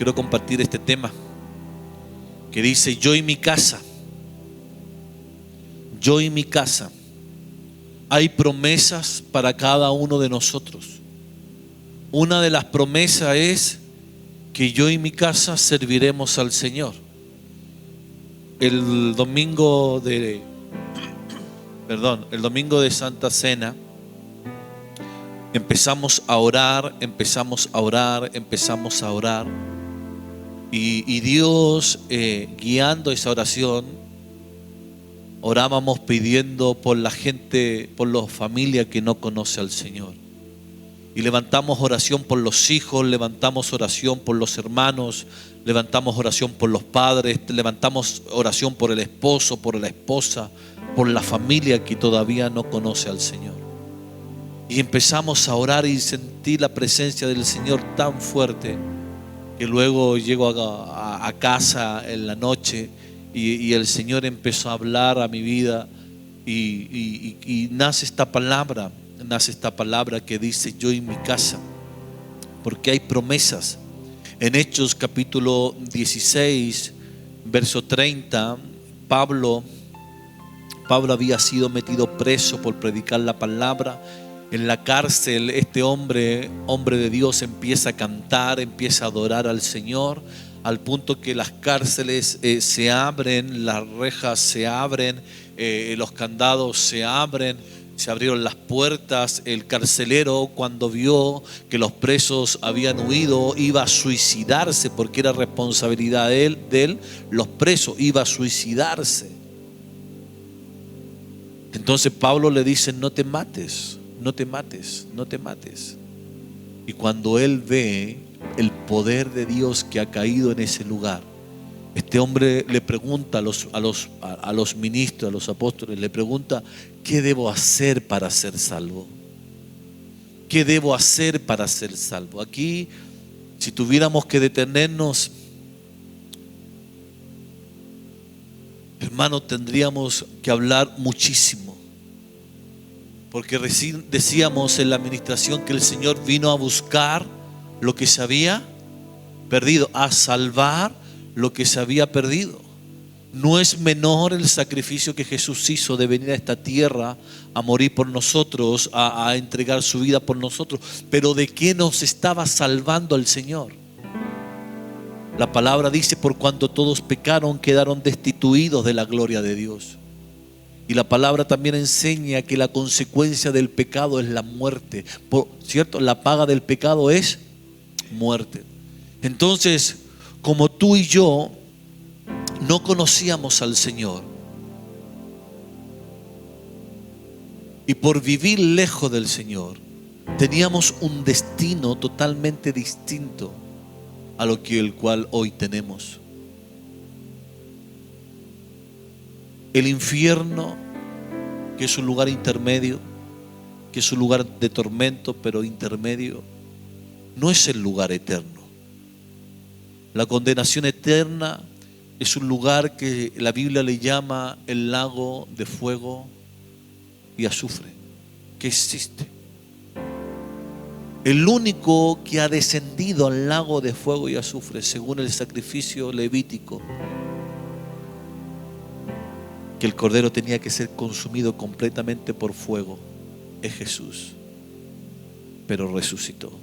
quiero compartir este tema que dice: yo y mi casa, yo y mi casa. Hay promesas para cada uno de nosotros. Una de las promesas es que yo y mi casa serviremos al Señor. El domingo de Santa Cena empezamos a orar. Y Dios, guiando esa oración, orábamos pidiendo por la gente, por las familias que no conoce al Señor. Y levantamos oración por los hijos, levantamos oración por los hermanos, levantamos oración por los padres, levantamos oración por el esposo, por la esposa, por la familia que todavía no conoce al Señor. Y empezamos a orar y sentí la presencia del Señor tan fuerte que luego llego a casa en la noche y el Señor empezó a hablar a mi vida y nace esta palabra que dice: yo y mi casa, porque hay promesas. En Hechos capítulo 16, verso 30, Pablo había sido metido preso por predicar la palabra. En la cárcel este hombre de Dios, empieza a cantar, empieza a adorar al Señor, al punto que las cárceles se abren, las rejas se abren, los candados se abren, se abrieron las puertas. El carcelero, cuando vio que los presos habían huido, iba a suicidarse, porque era responsabilidad de él, los presos, iba a suicidarse. Entonces Pablo le dice: no te mates. Y cuando él ve el poder de Dios que ha caído en ese lugar, este hombre le pregunta a los ministros, a los apóstoles, le pregunta: ¿qué debo hacer para ser salvo? ¿Qué debo hacer para ser salvo? Aquí, si tuviéramos que detenernos, hermano, tendríamos que hablar muchísimo. Porque recién decíamos en la administración que el Señor vino a buscar lo que se había perdido, a salvar lo que se había perdido. No es menor el sacrificio que Jesús hizo de venir a esta tierra a morir por nosotros, a entregar su vida por nosotros. Pero ¿de qué nos estaba salvando el Señor? La palabra dice: por cuanto todos pecaron, quedaron destituidos de la gloria de Dios. Y la palabra también enseña que la consecuencia del pecado es la muerte. ¿Cierto? La paga del pecado es muerte. Entonces, como tú y yo no conocíamos al Señor, y por vivir lejos del Señor, teníamos un destino totalmente distinto a lo que el cual hoy tenemos. El infierno, que es un lugar intermedio, que es un lugar de tormento, pero intermedio, no es el lugar eterno. La condenación eterna es un lugar que la Biblia le llama el lago de fuego y azufre, que existe. El único que ha descendido al lago de fuego y azufre, según el sacrificio levítico, que el cordero tenía que ser consumido completamente por fuego, es Jesús, pero resucitó.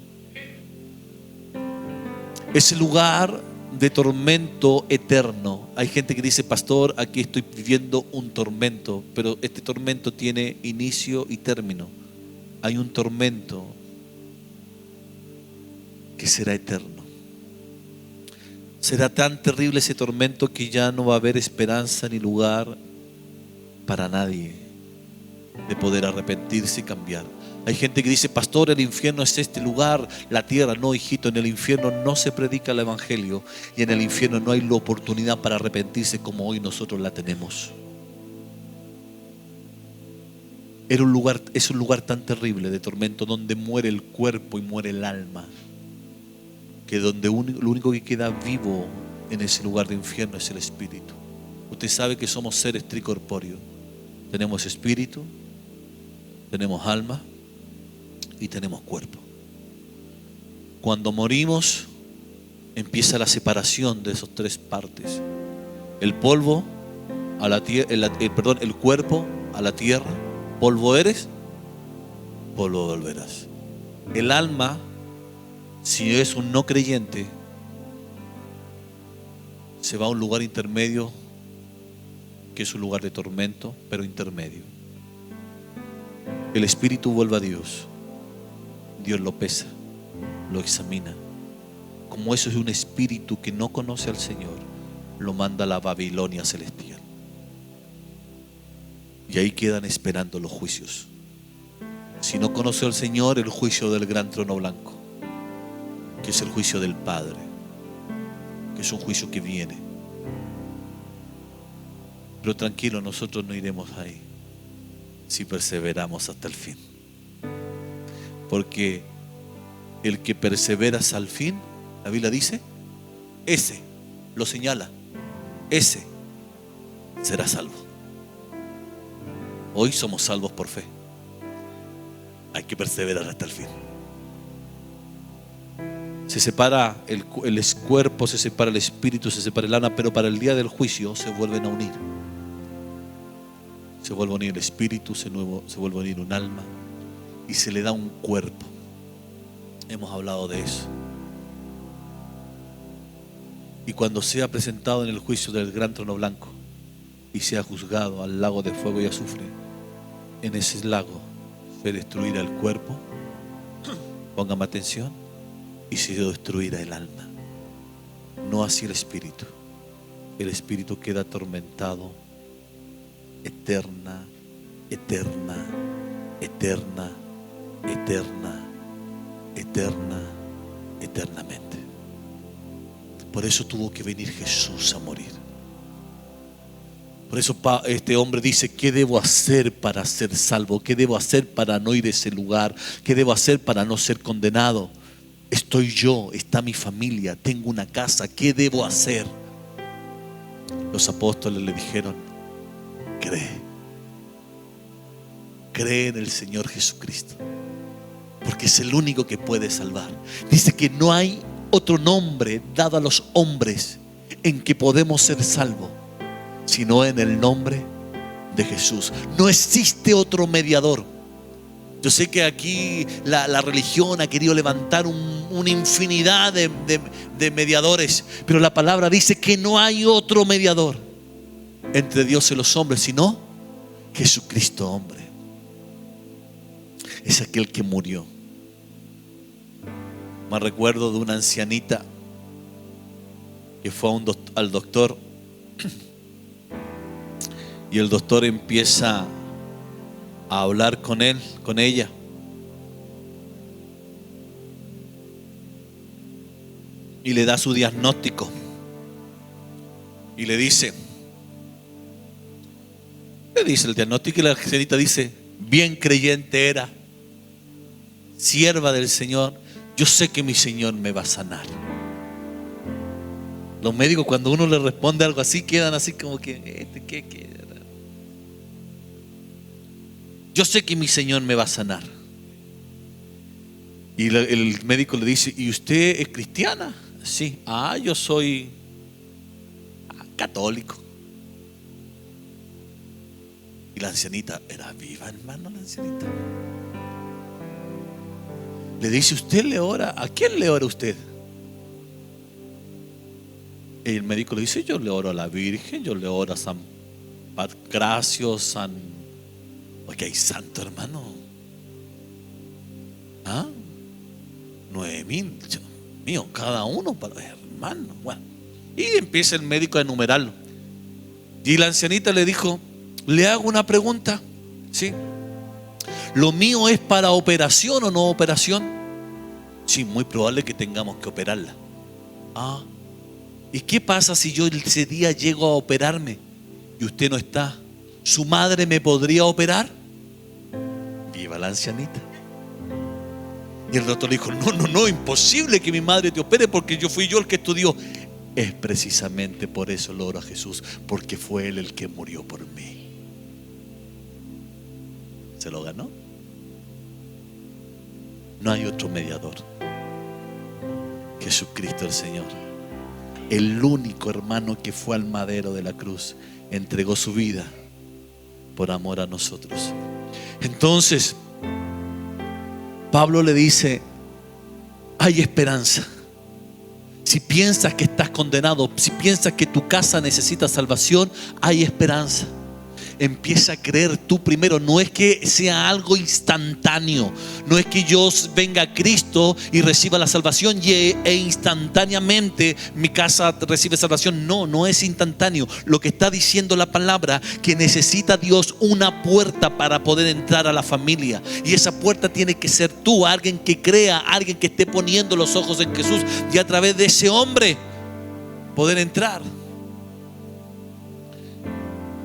Ese lugar de tormento eterno. Hay gente que dice: pastor, aquí estoy viviendo un tormento, pero este tormento tiene inicio y término. Hay un tormento que será eterno. Será tan terrible ese tormento que ya no va a haber esperanza ni lugar para nadie de poder arrepentirse y cambiar. Hay gente que dice: pastor, el infierno es este lugar, la tierra. No, hijito, en el infierno no se predica el evangelio, y en el infierno no hay la oportunidad para arrepentirse como hoy nosotros la tenemos. Es un lugar tan terrible de tormento, donde muere el cuerpo y muere el alma, que donde lo único que queda vivo en ese lugar de infierno es el espíritu. Usted sabe que somos seres tricorpóreos. Tenemos espíritu, tenemos alma y tenemos cuerpo. Cuando morimos, empieza la separación de esas tres partes. El polvo a la tierra, el cuerpo a la tierra. Polvo eres, polvo volverás. El alma, si es un no creyente, se va a un lugar intermedio, que es un lugar de tormento, pero intermedio. El espíritu vuelve a Dios. Dios lo pesa, lo examina. Como eso es un espíritu que no conoce al Señor, lo manda a la Babilonia celestial. Y ahí quedan esperando los juicios. Si no conoce al Señor, el juicio del gran trono blanco, que es el juicio del Padre, que es un juicio que viene. Pero tranquilo, nosotros no iremos ahí si perseveramos hasta el fin. Porque el que persevera hasta el fin, la Biblia dice, ese, lo señala, ese será salvo. Hoy somos salvos por fe. Hay que perseverar hasta el fin. Se separa el cuerpo, se separa el espíritu, se separa el alma, pero para el día del juicio se vuelven a unir. Se vuelve a unir el espíritu, se vuelve a unir un alma y se le da un cuerpo. Hemos hablado de eso. Y cuando sea presentado en el juicio del gran trono blanco y sea juzgado al lago de fuego y azufre, en ese lago se destruirá el cuerpo, póngame atención, y se destruirá el alma. No así el espíritu. El espíritu queda atormentado eterna, eterna, eterna, eterna, eterna, eternamente. Por eso tuvo que venir Jesús a morir. Por eso este hombre dice: ¿qué debo hacer para ser salvo? ¿Qué debo hacer para no ir a ese lugar? ¿Qué debo hacer para no ser condenado? Estoy yo, está mi familia, tengo una casa, ¿qué debo hacer? Los apóstoles le dijeron: cree en el Señor Jesucristo, porque es el único que puede salvar. Dice que no hay otro nombre dado a los hombres en que podemos ser salvos, sino en el nombre de Jesús. No existe otro mediador. Yo sé que aquí la religión ha querido levantar una infinidad de mediadores, pero la palabra dice que no hay otro mediador entre Dios y los hombres, sino Jesucristo hombre. Es aquel que murió. Me recuerdo de una ancianita que fue al doctor, y el doctor empieza a hablar con ella. Y le da su diagnóstico. Y le dice el diagnóstico, y la ancianita dice: bien creyente era, sierva del Señor, yo sé que mi Señor me va a sanar. Los médicos, cuando uno le responde algo así, quedan así como que ¿qué? Yo sé que mi Señor me va a sanar. Y el médico le dice: ¿y usted es cristiana? Sí. Yo soy católico. Y la ancianita era viva, hermano, la ancianita. Le dice: ¿usted le ora? ¿A quién le ora usted? Y el médico le dice: yo le oro a la Virgen, yo le oro a San Pancracio, Porque hay santo, hermano. 9,000, Dios mío, cada uno para hermano. Bueno, y empieza el médico a enumerarlo. Y la ancianita le dijo: le hago una pregunta. ¿Sí? ¿Lo mío es para operación o no operación? Sí, muy probable que tengamos que operarla. ¿Y qué pasa si yo ese día llego a operarme y usted no está? ¿Su madre me podría operar? Viva la ancianita. Y el doctor le dijo: no, imposible que mi madre te opere, porque fui yo el que estudió. Es precisamente por eso lo oro a Jesús, porque fue Él el que murió por mí. ¿Se lo ganó? No hay otro mediador. Jesucristo el Señor. El único hermano que fue al madero de la cruz, entregó su vida por amor a nosotros. Entonces, Pablo le dice: hay esperanza. Si piensas que estás condenado, si piensas que tu casa necesita salvación, hay esperanza. Empieza a creer tú primero. No es que sea algo instantáneo. No es que yo venga a Cristo y reciba la salvación e instantáneamente mi casa recibe salvación. No, no es instantáneo. Lo que está diciendo la palabra, que necesita Dios una puerta para poder entrar a la familia. Y esa puerta tiene que ser tú, alguien que crea, alguien que esté poniendo los ojos en Jesús, y a través de ese hombre poder entrar.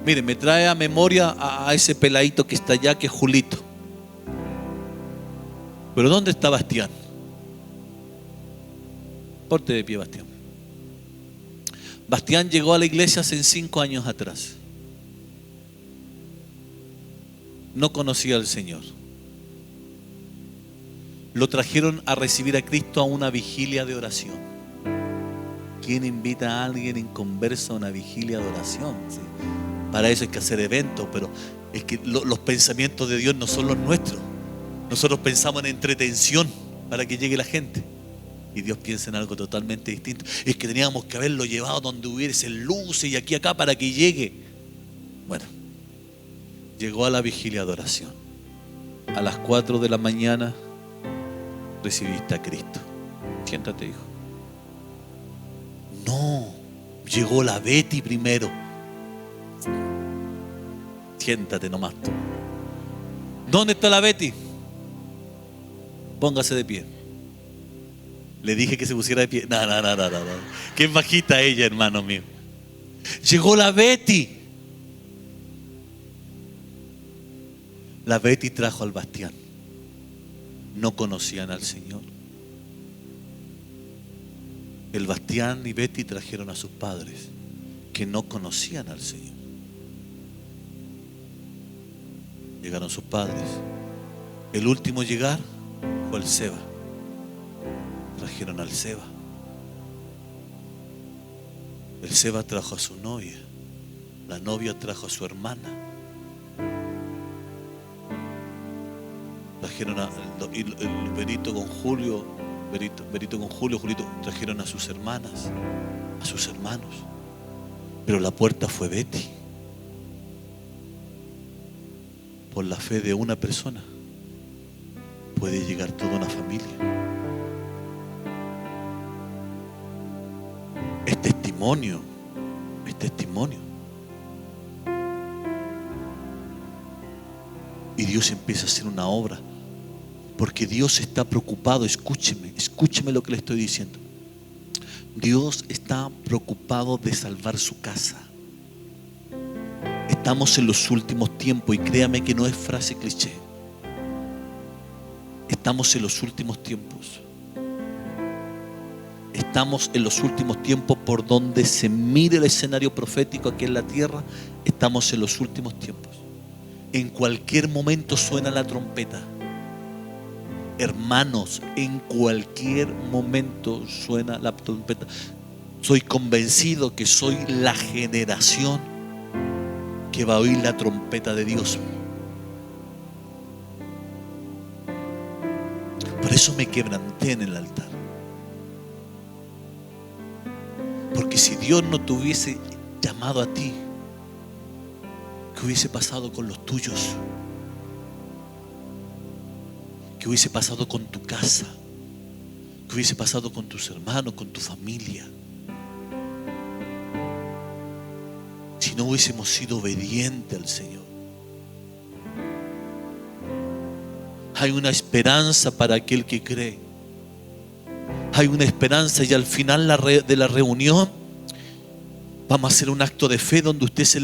Mire, me trae a memoria a ese peladito que está allá, que es Julito. Pero ¿dónde está Bastián? Ponte de pie, Bastián. Bastián llegó a la iglesia hace 5 años atrás. No conocía al Señor. Lo trajeron a recibir a Cristo a una vigilia de oración. ¿Quién invita a alguien inconverso a una vigilia de oración? ¿Sí? Para eso hay que hacer eventos, pero es que los pensamientos de Dios no son los nuestros. Nosotros pensamos en entretención para que llegue la gente, y Dios piensa en algo totalmente distinto. Es que teníamos que haberlo llevado donde hubiese luces y aquí acá para que llegue. Bueno, llegó a la vigilia de oración. A las 4 de la mañana recibiste a Cristo. Siéntate, hijo. No, llegó la Betty primero. Siéntate nomás tú. ¿Dónde está la Betty? Póngase de pie. Le dije que se pusiera de pie. No. Qué bajita ella, hermano mío. Llegó la Betty. La Betty trajo al Bastián. No conocían al Señor. El Bastián y Betty trajeron a sus padres, que no conocían al Señor. Llegaron sus padres. El último a llegar fue el Seba. Trajeron al Seba. El Seba trajo a su novia. La novia trajo a su hermana. Trajeron el Berito con Julio. Berito con Julio, Julito trajeron a sus hermanas, a sus hermanos. Pero la puerta fue Betty. Por la fe de una persona puede llegar toda una familia. Es testimonio, es testimonio. Y Dios empieza a hacer una obra, porque Dios está preocupado. Escúcheme lo que le estoy diciendo. Dios está preocupado de salvar su casa. Estamos en los últimos tiempos, y créame que no es frase cliché. Estamos en los últimos tiempos. Estamos en los últimos tiempos. Por donde se mire el escenario profético aquí en la tierra, estamos en los últimos tiempos. En cualquier momento suena la trompeta. Hermanos, en cualquier momento suena la trompeta. Soy convencido que soy la generación que va a oír la trompeta de Dios. Por eso me quebranté en el altar. Porque si Dios no te hubiese llamado a ti, ¿qué hubiese pasado con los tuyos? ¿Qué hubiese pasado con tu casa? ¿Qué hubiese pasado con tus hermanos, con tu familia? Si no hubiésemos sido obedientes al Señor. Hay una esperanza para aquel que cree. Hay una esperanza, y al final de la reunión vamos a hacer un acto de fe donde usted se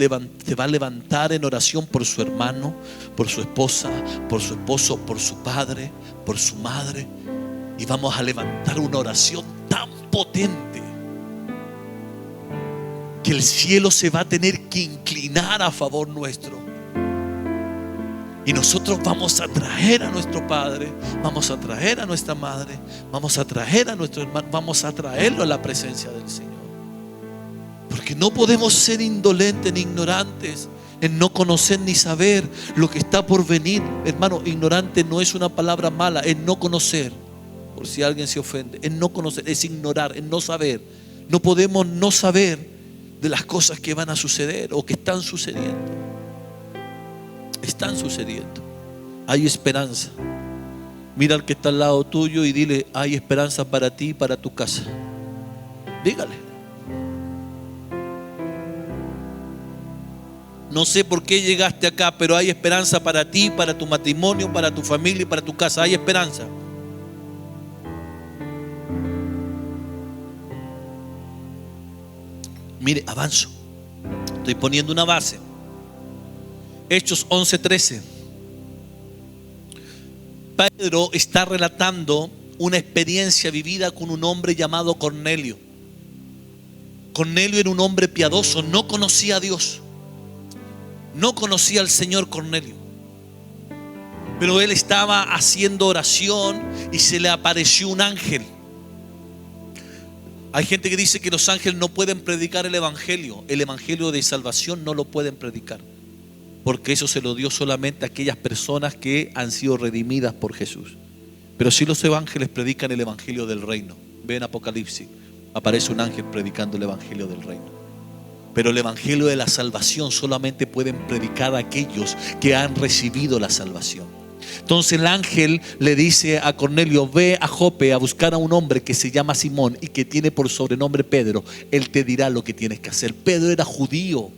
va a levantar en oración por su hermano, por su esposa, por su esposo, por su padre, por su madre. Y vamos a levantar una oración tan potente que el cielo se va a tener que inclinar a favor nuestro. Y nosotros vamos a traer a nuestro padre, vamos a traer a nuestra madre, vamos a traer a nuestro hermano, vamos a traerlo a la presencia del Señor. Porque no podemos ser indolentes ni ignorantes en no conocer ni saber lo que está por venir. Hermano, ignorante no es una palabra mala, es no conocer. Por si alguien se ofende, es no conocer, es ignorar, es no saber. No podemos no saber de las cosas que van a suceder o que están sucediendo. Están sucediendo. Hay esperanza. Mira al que está al lado tuyo y dile: hay esperanza para ti y para tu casa. Dígale. No sé por qué llegaste acá, pero hay esperanza para ti, para tu matrimonio, para tu familia y para tu casa. Hay esperanza. Mire, avanzo. Estoy poniendo una base. Hechos 11:13. Pedro está relatando una experiencia vivida con un hombre llamado Cornelio. Cornelio era un hombre piadoso, no conocía a Dios, no conocía al Señor Cornelio. Pero él estaba haciendo oración y se le apareció un ángel. Hay gente que dice que los ángeles no pueden predicar el evangelio de salvación no lo pueden predicar, porque eso se lo dio solamente a aquellas personas que han sido redimidas por Jesús. Pero si los ángeles predican el evangelio del reino. Ve en Apocalipsis, aparece un ángel predicando el evangelio del reino. Pero el evangelio de la salvación solamente pueden predicar a aquellos que han recibido la salvación. Entonces el ángel le dice a Cornelio: ve a Jope a buscar a un hombre que se llama Simón y que tiene por sobrenombre Pedro. Él te dirá lo que tienes que hacer. Pedro era judío.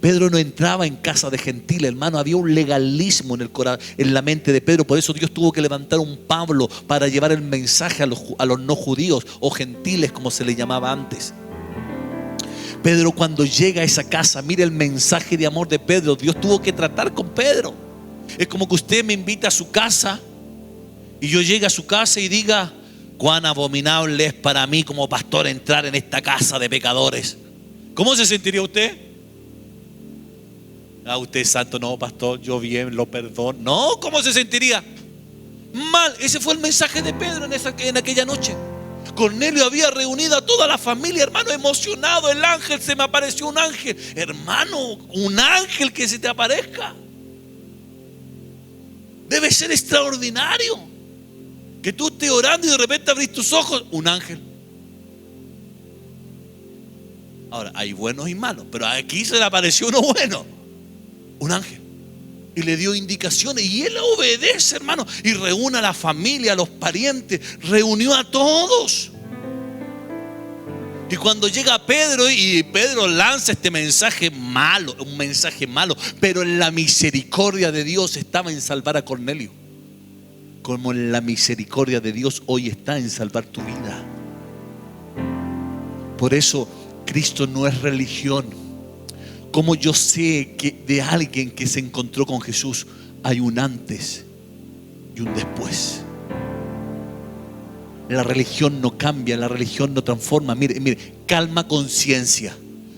Pedro no entraba en casa de gentiles, hermano. Había un legalismo en la mente de Pedro. Por eso Dios tuvo que levantar un Pablo para llevar el mensaje a los no judíos o gentiles, como se le llamaba antes. Pedro, cuando llega a esa casa, mire el mensaje de amor de Pedro. Dios tuvo que tratar con Pedro. Es como que usted me invita a su casa y yo llegue a su casa y diga: cuán abominable es para mí como pastor entrar en esta casa de pecadores. ¿Cómo se sentiría usted? Ah, usted es santo. No, pastor, yo bien, lo perdono. No, ¿cómo se sentiría? Mal. Ese fue el mensaje de Pedro en aquella noche. Cornelio había reunido a toda la familia, hermano, emocionado. El ángel, se me apareció un ángel. Hermano, un ángel que se te aparezca debe ser extraordinario. Que tú estés orando y de repente abrís tus ojos, un ángel. Ahora, hay buenos y malos, pero aquí se le apareció uno bueno, un ángel, y le dio indicaciones y él obedece, hermano, y reúne a la familia, a los parientes, reunió a todos. Y cuando llega Pedro, y Pedro lanza este mensaje malo, un mensaje malo, pero en la misericordia de Dios estaba en salvar a Cornelio, como en la misericordia de Dios hoy está en salvar tu vida. Por eso Cristo no es religión. Como yo sé que de alguien que se encontró con Jesús hay un antes y un después. La religión no cambia, la religión no transforma. Mire, calma conciencia.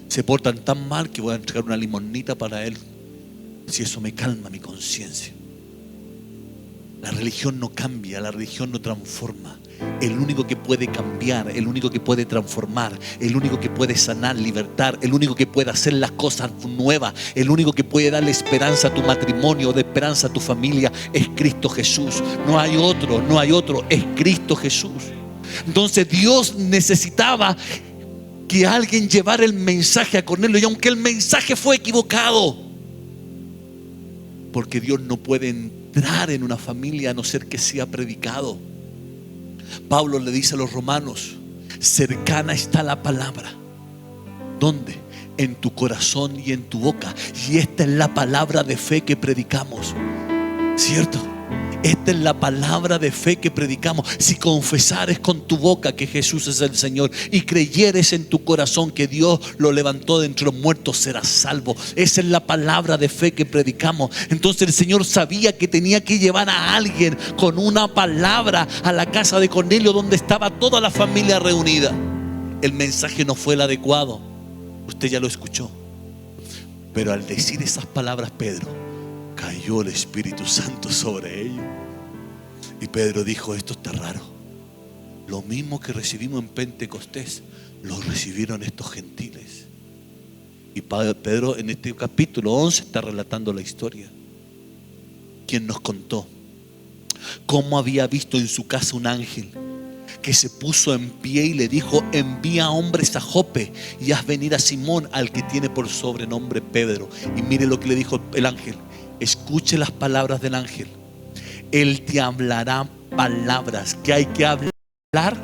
Se portan tan mal que voy a entregar una limonita para él, si eso me calma mi conciencia. La religión no cambia, la religión no transforma. El único que puede cambiar, el único que puede transformar, el único que puede sanar, libertar, el único que puede hacer las cosas nuevas, el único que puede darle esperanza a tu matrimonio, de esperanza a tu familia, es Cristo Jesús. No hay otro, es Cristo Jesús. Entonces Dios necesitaba que alguien llevara el mensaje a Cornelio, y aunque el mensaje fue equivocado, porque Dios no puede entrar en una familia a no ser que sea predicado. Pablo le dice a los romanos: cercana está la palabra. ¿Dónde? En tu corazón y en tu boca. Y esta es la palabra de fe que predicamos, ¿cierto? Esta es la palabra de fe que predicamos. Si confesares con tu boca que Jesús es el Señor y creyeres en tu corazón que Dios lo levantó de entre los muertos, serás salvo. Esa es la palabra de fe que predicamos. Entonces el Señor sabía que tenía que llevar a alguien con una palabra a la casa de Cornelio, donde estaba toda la familia reunida. El mensaje no fue el adecuado, usted ya lo escuchó. Pero al decir esas palabras, Pedro cayó. cayó el Espíritu Santo sobre ellos. Y Pedro dijo: esto está raro. Lo mismo que recibimos en Pentecostés, lo recibieron estos gentiles. Y Pedro en este capítulo 11 está relatando la historia. Quien nos contó cómo había visto en su casa un ángel que se puso en pie y le dijo: envía hombres a Jope y haz venir a Simón, al que tiene por sobrenombre Pedro. Y mire lo que le dijo el ángel. Escuche las palabras del ángel. Él te hablará palabras. ¿Qué hay que hablar?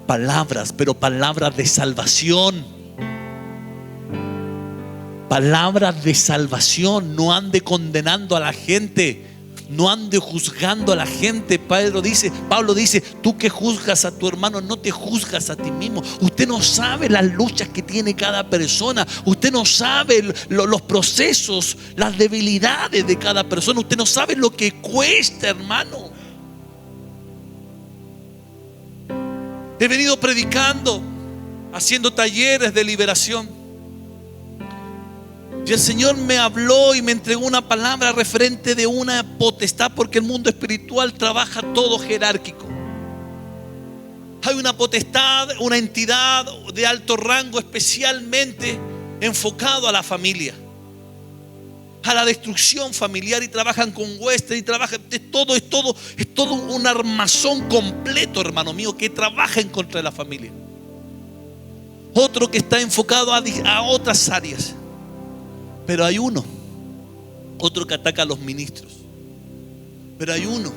Palabras, pero palabras de salvación. Palabras de salvación. No ande condenando a la gente, no ande juzgando a la gente. Pablo dice: tú que juzgas a tu hermano, no te juzgas a ti mismo. Usted no sabe las luchas que tiene cada persona. Usted no sabe los procesos, las debilidades de cada persona. Usted no sabe lo que cuesta, hermano. He venido predicando, haciendo talleres de liberación. Y el Señor me habló y me entregó una palabra referente de una potestad, porque el mundo espiritual trabaja todo jerárquico. Hay una potestad, una entidad de alto rango especialmente enfocado a la familia, a la destrucción familiar, y trabajan con huestes y trabajan, es todo un armazón completo, hermano mío, que trabaja en contra de la familia. Otro que está enfocado a otras áreas. Pero hay otro que ataca a los ministros. Pero hay uno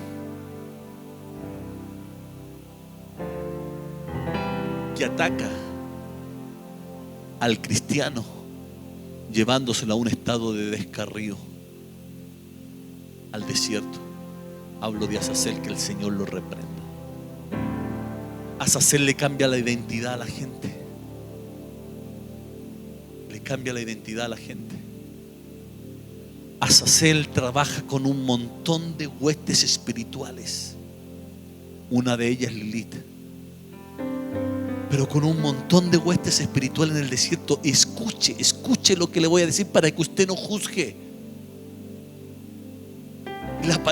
que ataca al cristiano, llevándoselo a un estado de descarrío, al desierto. Hablo de Azazel, que el Señor lo reprenda. Azazel le cambia la identidad a la gente. Le cambia la identidad a la gente. Azazel trabaja con un montón de huestes espirituales. Una de ellas es Lilith. Pero con un montón de huestes espirituales en el desierto. Escuche lo que le voy a decir para que usted no juzgue.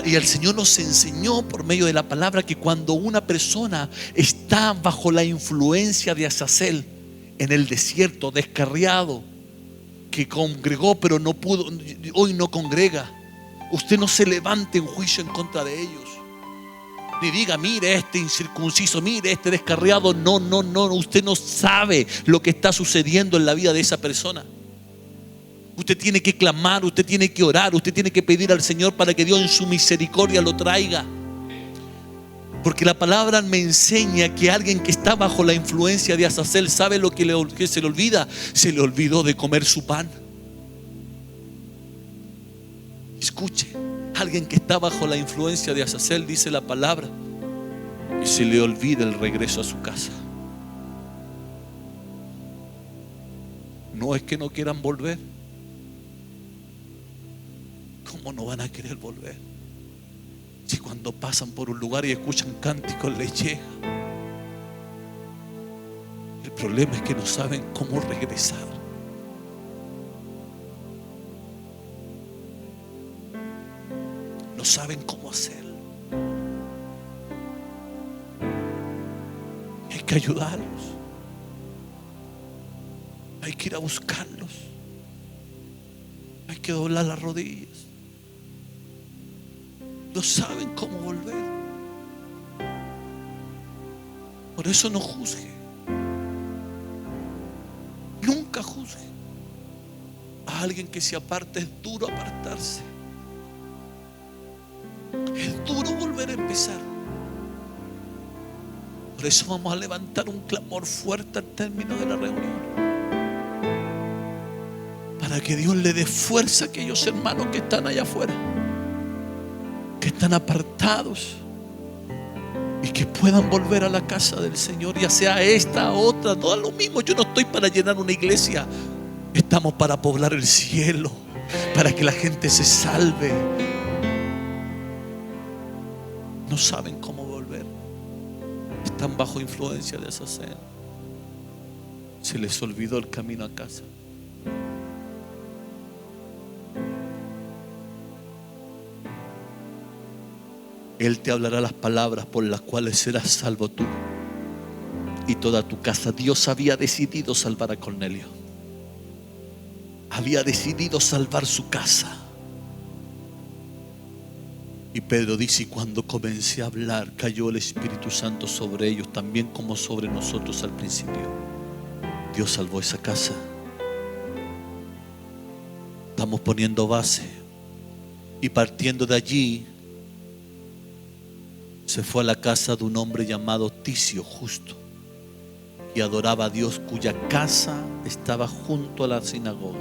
Y el Señor nos enseñó por medio de la palabra que cuando una persona está bajo la influencia de Azazel en el desierto, descarriado, que congregó pero no pudo, hoy no congrega, usted no se levante en juicio en contra de ellos, ni diga: mire este incircunciso, mire este descarriado. No, usted no sabe lo que está sucediendo en la vida de esa persona. Usted tiene que clamar, usted tiene que orar, usted tiene que pedir al Señor para que Dios en su misericordia lo traiga. Porque la palabra me enseña que alguien que está bajo la influencia de Azazel, ¿sabe lo que se le olvida? Se le olvidó de comer su pan. Escuche, alguien que está bajo la influencia de Azazel, dice la palabra, y se le olvida el regreso a su casa. No es que no quieran volver. ¿Cómo no van a querer volver? Si cuando pasan por un lugar y escuchan cánticos les llega. El problema es que no saben cómo regresar. No saben cómo hacerlo. Hay que ayudarlos. Hay que ir a buscarlos. Hay que doblar las rodillas. No saben cómo volver. Por eso no juzgue. Nunca juzgue a alguien que se aparte. Es duro apartarse. Es duro volver a empezar. Por eso vamos a levantar un clamor fuerte al término de la reunión, para que Dios le dé fuerza a aquellos hermanos que están allá afuera, que están apartados, y que puedan volver a la casa del Señor, ya sea esta, otra, todo lo mismo. Yo no estoy para llenar una iglesia, estamos para poblar el cielo, para que la gente se salve. No saben cómo volver, están bajo influencia de Azazel. Se les olvidó el camino a casa. Él te hablará las palabras por las cuales serás salvo tú y toda tu casa. Dios había decidido salvar a Cornelio. Había decidido salvar su casa. Y Pedro dice: y cuando comencé a hablar, cayó el Espíritu Santo sobre ellos, también como sobre nosotros al principio. Dios salvó esa casa. Estamos poniendo base. Y partiendo de allí, se fue a la casa de un hombre llamado Ticio, justo, y adoraba a Dios, cuya casa estaba junto a la sinagoga.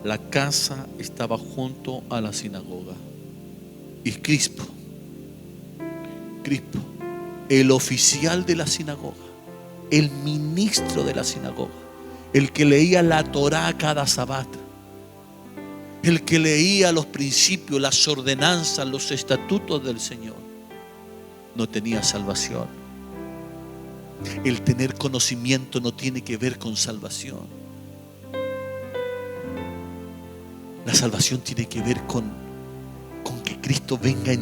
La casa estaba junto a la sinagoga. Y Crispo, el oficial de la sinagoga, el ministro de la sinagoga, el que leía la Torá cada sabbat, el que leía los principios, las ordenanzas, los estatutos del Señor, no tenía salvación. El tener conocimiento no tiene que ver con salvación. La salvación tiene que ver con que Cristo venga,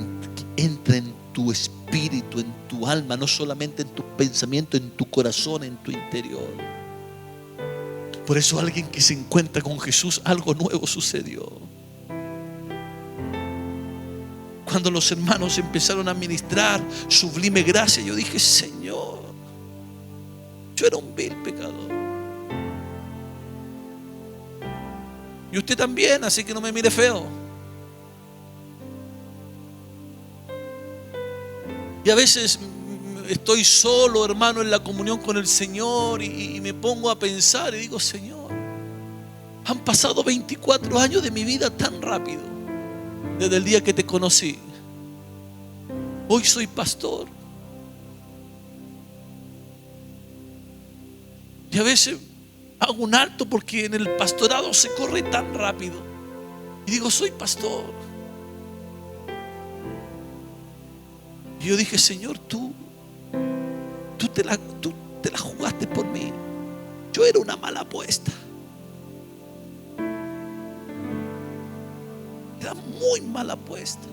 entre en tu espíritu, en tu alma, no solamente en tu pensamiento, en tu corazón, en tu interior. Por eso alguien que se encuentra con Jesús, algo nuevo sucedió. Cuando los hermanos empezaron a ministrar sublime gracia, yo dije: Señor, yo era un vil pecador. Y usted también, así que no me mire feo. Y a veces estoy solo, hermano, en la comunión con el Señor, y me pongo a pensar y digo: Señor, han pasado 24 años de mi vida tan rápido, desde el día que te conocí. Hoy soy pastor. Y a veces hago un alto porque en el pastorado se corre tan rápido. Y digo: soy pastor. Y yo dije: Señor, tú te la jugaste por mí. Yo era una mala apuesta. Era muy mala apuesta.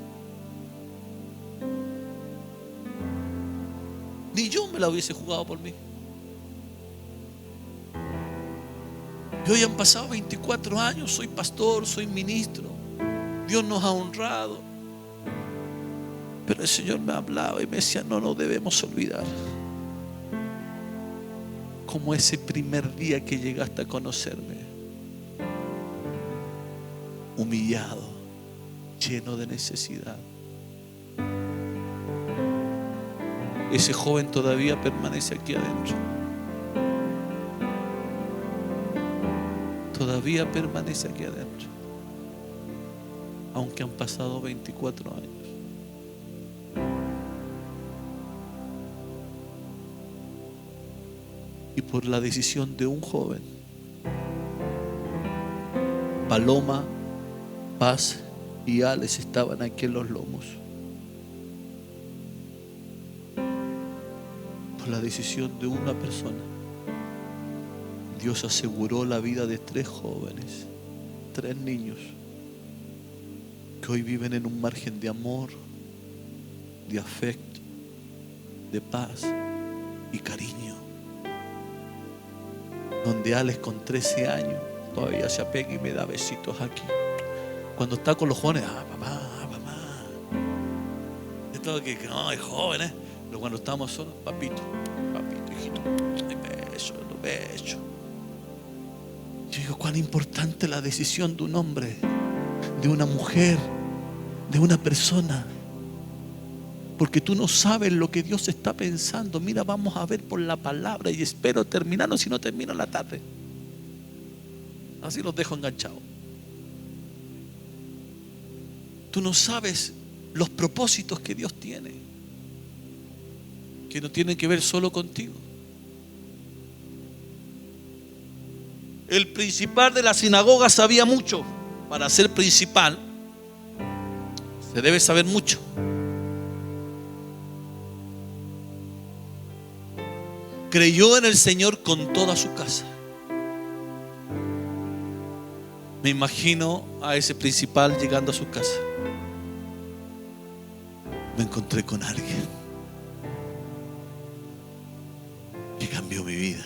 Ni yo me la hubiese jugado por mí. Y hoy han pasado 24 años, soy pastor, soy ministro. Dios nos ha honrado. Pero el Señor me hablaba y me decía: no nos debemos olvidar como ese primer día que llegaste a conocerme, humillado, lleno de necesidad. Ese joven todavía permanece aquí adentro. Todavía permanece aquí adentro, aunque han pasado 24 años. Y por la decisión de un joven, Paloma, Paz y Alex estaban aquí en los lomos. Por la decisión de una persona, Dios aseguró la vida de 3 jóvenes, 3 niños, que hoy viven en un margen de amor, de afecto, de paz y cariño. Donde Alex, con 13 años, todavía se apega y me da besitos aquí. Cuando está con los jóvenes: mamá. Es todo que no, es joven, pero cuando estamos solos: papito, hijito, los besos. Yo digo: cuán importante la decisión de un hombre, de una mujer, de una persona. Porque tú no sabes lo que Dios está pensando. Mira, vamos a ver por la palabra, y espero terminarlo, si no termino en la tarde. Así los dejo enganchados. Tú no sabes los propósitos que Dios tiene, que no tienen que ver solo contigo. El principal de la sinagoga sabía mucho. Para ser principal se debe saber mucho. Creyó en el Señor con toda su casa. Me imagino a ese principal llegando a su casa. me encontré con alguien que cambió mi vida.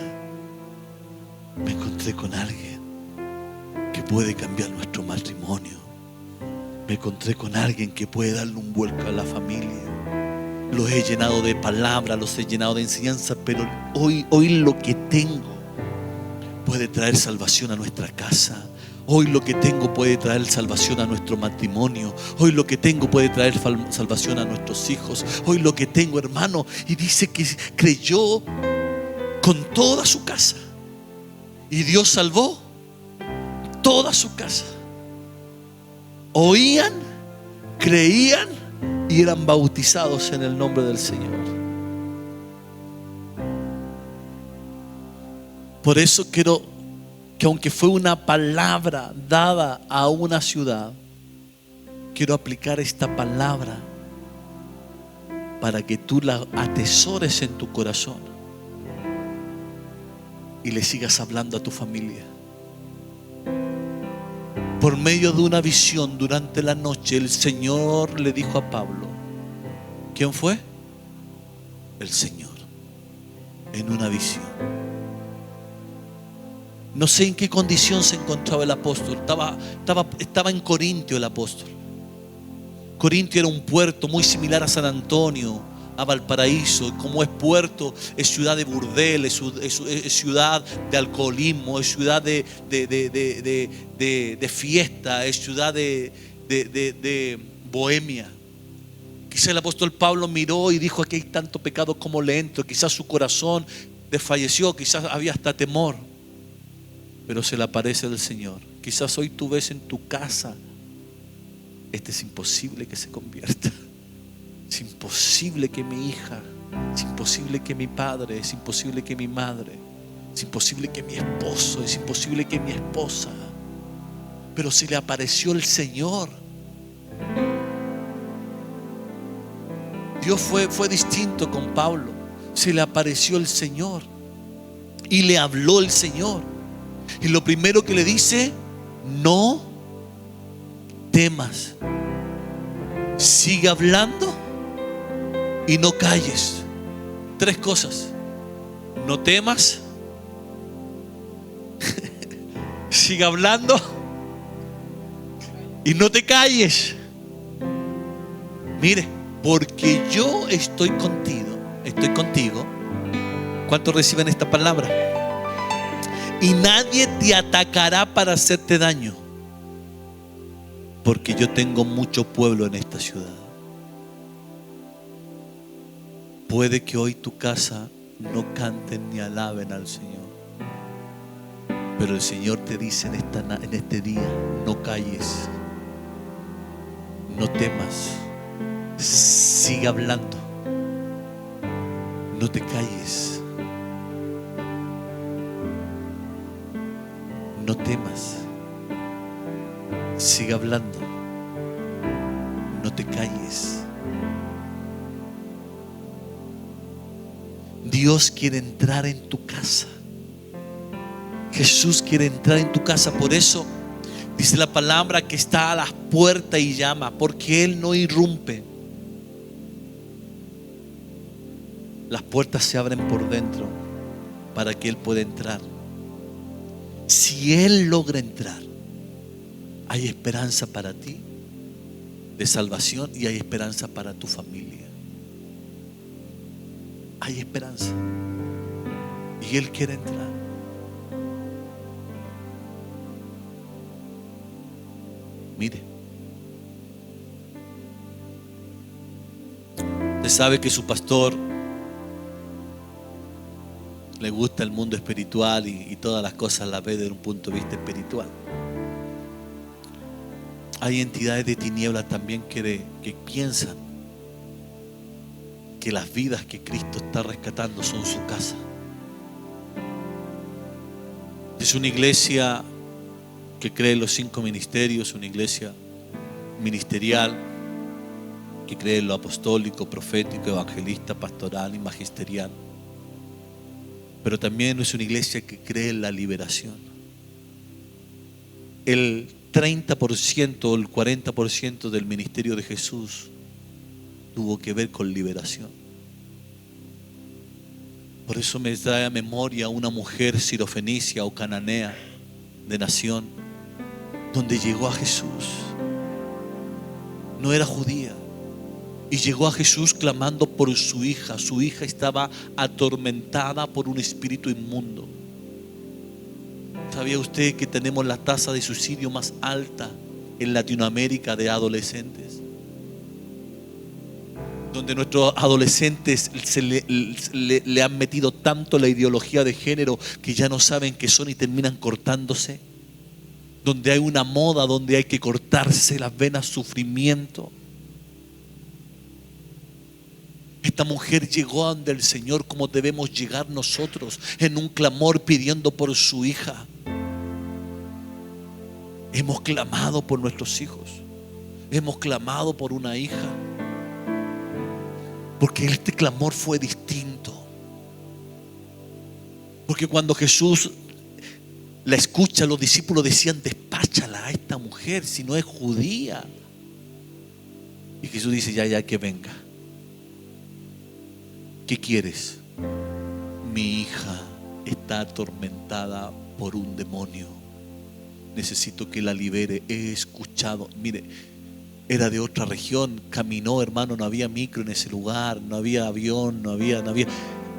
Me encontré con alguien que puede cambiar nuestro matrimonio. Me encontré con alguien que puede darle un vuelco a la familia. Los he llenado de palabras, los he llenado de enseñanza, pero hoy lo que tengo puede traer salvación a nuestra casa. Hoy lo que tengo puede traer salvación a nuestro matrimonio. Hoy lo que tengo puede traer salvación a nuestros hijos. Hoy lo que tengo, hermano, y dice que creyó con toda su casa. Y Dios salvó toda su casa. Oían, creían y eran bautizados en el nombre del Señor. Por eso quiero que, aunque fue una palabra dada a una ciudad, quiero aplicar esta palabra para que tú la atesores en tu corazón y le sigas hablando a tu familia. Por medio de una visión durante la noche, el Señor le dijo a Pablo, ¿quién fue? El Señor, en una visión. No sé en qué condición se encontraba el apóstol. Estaba en Corintio el apóstol. Corintio era un puerto muy similar a San Antonio, a Valparaíso. Como es puerto, es ciudad de burdel, es ciudad de alcoholismo, es ciudad de fiesta, es ciudad de bohemia. Quizás el apóstol Pablo miró y dijo: aquí hay tanto pecado, como le entro. Quizás su corazón desfalleció, quizás había hasta temor. Pero se le aparece el Señor. Quizás hoy tú ves en tu casa: este es imposible que se convierta. Es imposible que mi hija, es imposible que mi padre, es imposible que mi madre, es imposible que mi esposo, es imposible que mi esposa. Pero se le apareció el Señor. Dios fue distinto con Pablo. Se le apareció el Señor y le habló el Señor. Y lo primero que le dice: no temas, sigue hablando y no calles. 3 cosas: no temas, sigue hablando y no te calles. Mire, porque yo estoy contigo. ¿Cuántos reciben esta palabra? Y nadie te atacará para hacerte daño, porque yo tengo mucho pueblo en esta ciudad. Puede que hoy tu casa no canten ni alaben al Señor, pero el Señor te dice en este día: no calles, no temas, sigue hablando, no te calles. No temas, sigue hablando, no te calles. Dios quiere entrar en tu casa. Jesús quiere entrar en tu casa. Por eso dice la palabra que está a las puertas y llama, porque Él no irrumpe. Las puertas se abren por dentro para que Él pueda entrar. Si Él logra entrar, hay esperanza para ti de salvación y hay esperanza para tu familia. Hay esperanza. Y Él quiere entrar. Mire, usted sabe que su pastor le gusta el mundo espiritual y todas las cosas las ve desde un punto de vista espiritual. Hay entidades de tinieblas también que piensan que las vidas que Cristo está rescatando son su casa. Es una iglesia que cree en los 5 ministerios, una iglesia ministerial que cree en lo apostólico, profético, evangelista, pastoral y magisterial. Pero también es una iglesia que cree en la liberación. El 30% o el 40% del ministerio de Jesús tuvo que ver con liberación. Por eso me trae a memoria una mujer sirofenicia o cananea de nación, donde llegó a Jesús. No era judía. Y llegó a Jesús clamando por su hija. Su hija estaba atormentada por un espíritu inmundo. ¿Sabía usted que tenemos la tasa de suicidio más alta en Latinoamérica de adolescentes? Donde nuestros adolescentes le han metido tanto la ideología de género que ya no saben qué son y terminan cortándose. Donde hay una moda donde hay que cortarse las venas, sufrimiento. Esta mujer llegó ante el Señor como debemos llegar nosotros, en un clamor pidiendo por su hija. Hemos clamado por nuestros hijos. Hemos clamado por una hija. Porque este clamor fue distinto. Porque cuando Jesús la escucha, los discípulos decían: despáchala a esta mujer, si no es judía. Y Jesús dice: ya que venga. ¿Qué quieres? Mi hija está atormentada por un demonio. Necesito que la libere. He escuchado. Mire, era de otra región. Caminó, hermano, no había micro en ese lugar, no había avión, no había.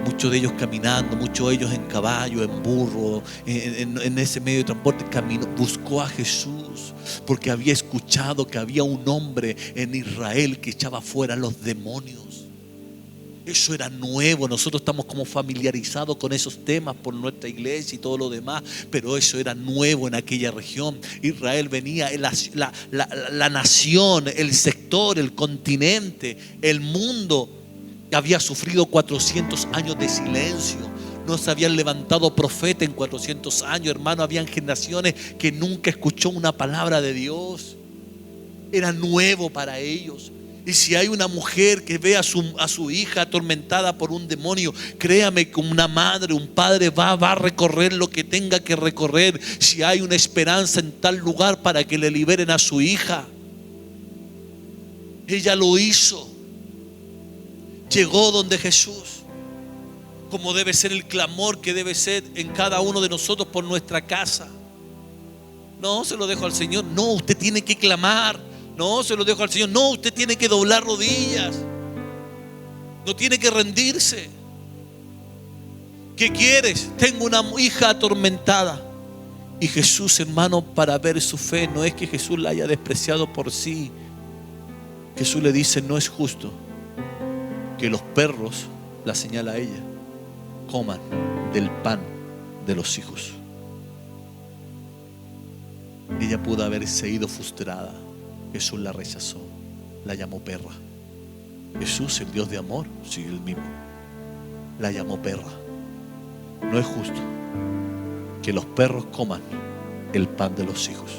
Muchos de ellos caminando, muchos de ellos en caballo, en burro, en ese medio de transporte. Caminó, buscó a Jesús porque había escuchado que había un hombre en Israel que echaba fuera los demonios. Eso era nuevo. Nosotros estamos como familiarizados con esos temas por nuestra iglesia y todo lo demás, pero eso era nuevo en aquella región. Israel venía, la nación, el sector, el continente, el mundo había sufrido 400 años de silencio. No se habían levantado profeta en 400 años, hermano. Habían generaciones que nunca escuchó una palabra de Dios. Era nuevo para ellos. Y si hay una mujer que ve a su hija atormentada por un demonio, créame que una madre, un padre va a recorrer lo que tenga que recorrer. Si hay una esperanza en tal lugar para que le liberen a su hija. Ella lo hizo. Llegó donde Jesús. Como debe ser el clamor que debe ser en cada uno de nosotros por nuestra casa. No, se lo dejo al Señor. No, usted tiene que clamar. No, se lo dejo al Señor. No, usted tiene que doblar rodillas. No tiene que rendirse. ¿Qué quieres? Tengo una hija atormentada. Y Jesús, hermano, para ver su fe, no es que Jesús la haya despreciado por sí. Jesús le dice: no es justo que los perros, la señala a ella, coman del pan de los hijos. Ella pudo haberse ido frustrada. Jesús la rechazó, la llamó perra. Jesús, el Dios de amor, sí, él mismo, la llamó perra. No es justo que los perros coman el pan de los hijos.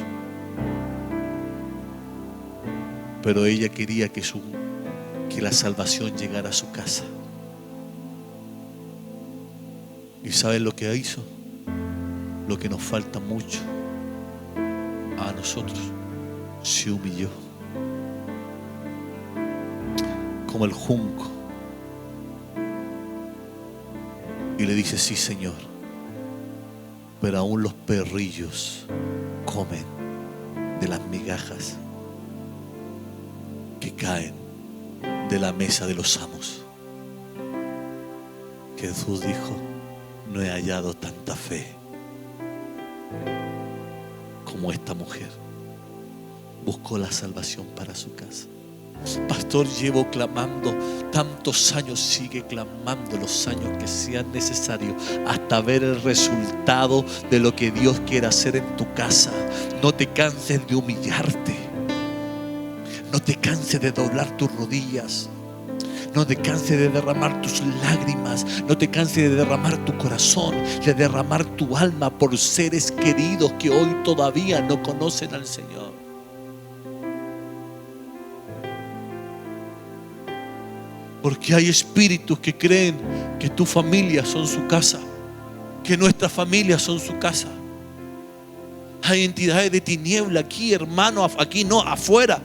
Pero ella quería que la salvación llegara a su casa. ¿Y saben lo que hizo? Lo que nos falta mucho a nosotros. Se humilló como el junco y le dice: sí, Señor, pero aún los perrillos comen de las migajas que caen de la mesa de los amos. Jesús dijo: no he hallado tanta fe como esta mujer. Buscó la salvación para su casa. Pastor, llevo clamando tantos años. Sigue clamando los años que sean necesarios hasta ver el resultado de lo que Dios quiere hacer en tu casa. No te canses de humillarte. No te canses de doblar tus rodillas. No te canses de derramar tus lágrimas. No te canses de derramar tu corazón, de derramar tu alma por seres queridos que hoy todavía no conocen al Señor. Porque hay espíritus que creen que tu familia son su casa, que nuestras familias son su casa. Hay entidades de tiniebla aquí, hermano, aquí no, afuera.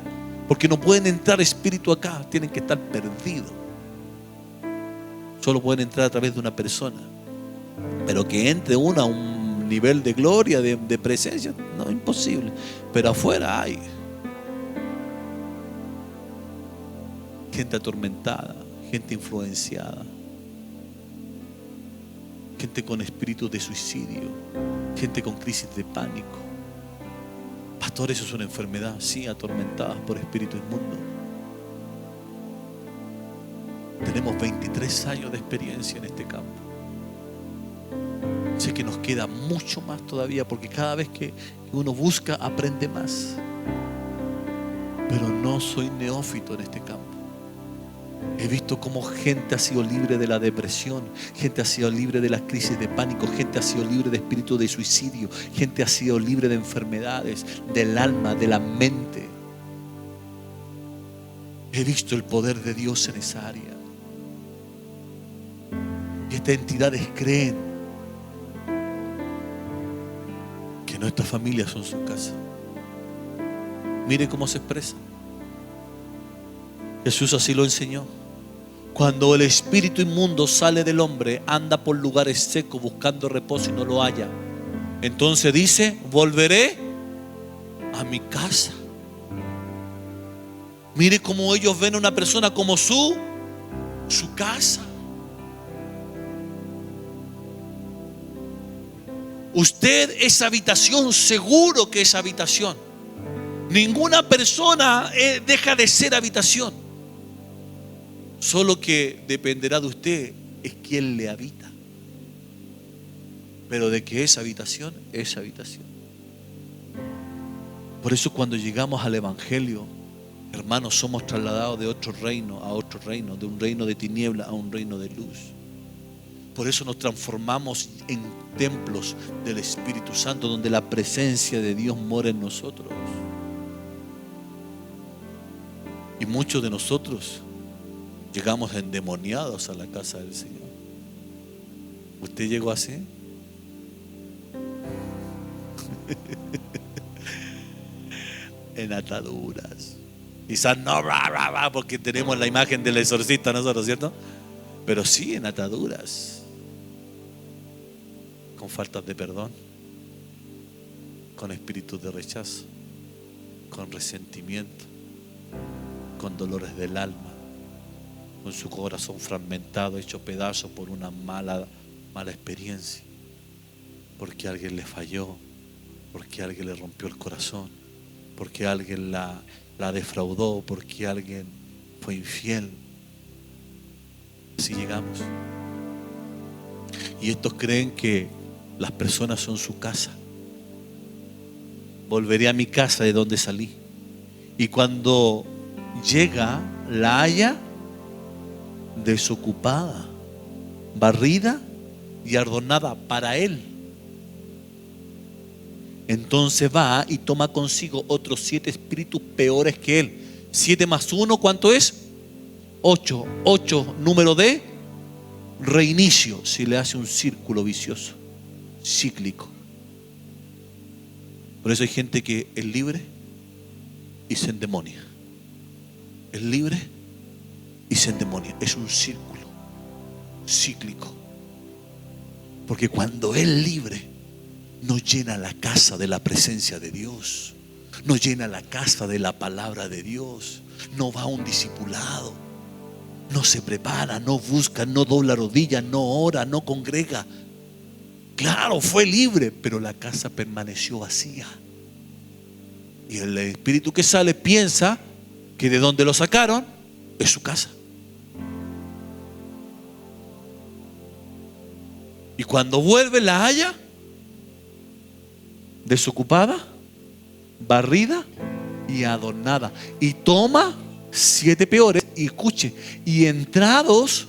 Porque no pueden entrar espíritu acá, tienen que estar perdidos. Solo pueden entrar a través de una persona. Pero que entre uno a un nivel de gloria, de presencia, no, imposible. Pero afuera hay gente atormentada, gente influenciada, gente con espíritus de suicidio, gente con crisis de pánico. Pastor, eso es una enfermedad, sí, atormentadas por espíritu inmundo. Tenemos 23 años de experiencia en este campo. Sé que nos queda mucho más todavía, porque cada vez que uno busca, aprende más. Pero no soy neófito en este campo. He visto cómo gente ha sido libre de la depresión, gente ha sido libre de las crisis de pánico, gente ha sido libre de espíritu de suicidio, gente ha sido libre de enfermedades del alma, de la mente. He visto el poder de Dios en esa área. Y estas entidades creen que nuestras familias son su casa. Mire cómo se expresa. Jesús así lo enseñó. Cuando el espíritu inmundo sale del hombre, anda por lugares secos buscando reposo y no lo halla. Entonces dice: volveré a mi casa. Mire cómo ellos ven a una persona como su casa. Usted es habitación, seguro que es habitación. Ninguna persona deja de ser habitación. Solo que dependerá de usted es quién le habita. Pero de que es habitación, es habitación. Por eso cuando llegamos al Evangelio, hermanos, somos trasladados de otro reino a otro reino, de un reino de tiniebla a un reino de luz. Por eso nos transformamos en templos del Espíritu Santo, donde la presencia de Dios mora en nosotros. Y muchos de nosotros llegamos endemoniados a la casa del Señor. ¿Usted llegó así? En ataduras. Quizás no, porque tenemos la imagen del exorcista nosotros, ¿cierto? Pero sí en ataduras. Con faltas de perdón, con espíritus de rechazo, con resentimiento, con dolores del alma, con su corazón fragmentado, hecho pedazos por una mala experiencia, porque alguien le falló, porque alguien le rompió el corazón, porque alguien la defraudó, porque alguien fue infiel. Así llegamos. Y estos creen que las personas son su casa. Volveré a mi casa de donde salí. Y cuando llega, la halla desocupada, barrida y adornada para él. Entonces va y toma consigo otros 7 espíritus peores que él. 7 más 1, ¿cuánto es? 8. 8, número de reinicio. Si le hace un círculo vicioso, cíclico. Por eso hay gente que es libre y se endemonia. Es libre y se endemonia. Es un círculo cíclico. Porque cuando es libre, no llena la casa de la presencia de Dios, no llena la casa de la palabra de Dios, no va a un discipulado, no se prepara, no busca, no dobla rodillas, no ora, no congrega. Claro, fue libre, pero la casa permaneció vacía. Y el espíritu que sale piensa que de donde lo sacaron es su casa. Y cuando vuelve, la halla desocupada, barrida y adornada. Y toma 7 peores, y escuche, y entrados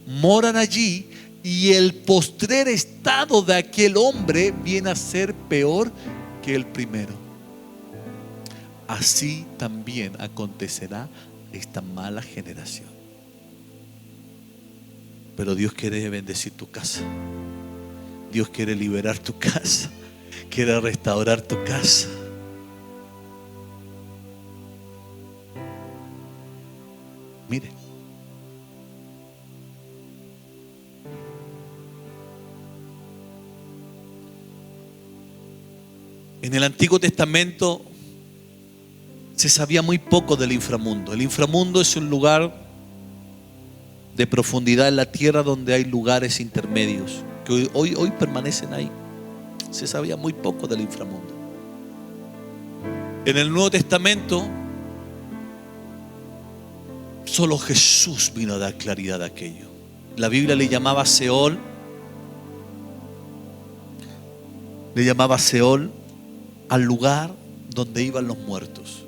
moran allí, y el postrer estado de aquel hombre viene a ser peor que el primero. Así también acontecerá esta mala generación. Pero Dios quiere bendecir tu casa. Dios quiere liberar tu casa. Quiere restaurar tu casa. Mire. En el Antiguo Testamento se sabía muy poco del inframundo. El inframundo es un lugar de profundidad en la tierra donde hay lugares intermedios que hoy permanecen ahí. Se sabía muy poco del inframundo. En el Nuevo Testamento solo Jesús vino a dar claridad a aquello. La Biblia le llamaba Seol. Le llamaba Seol al lugar donde iban los muertos.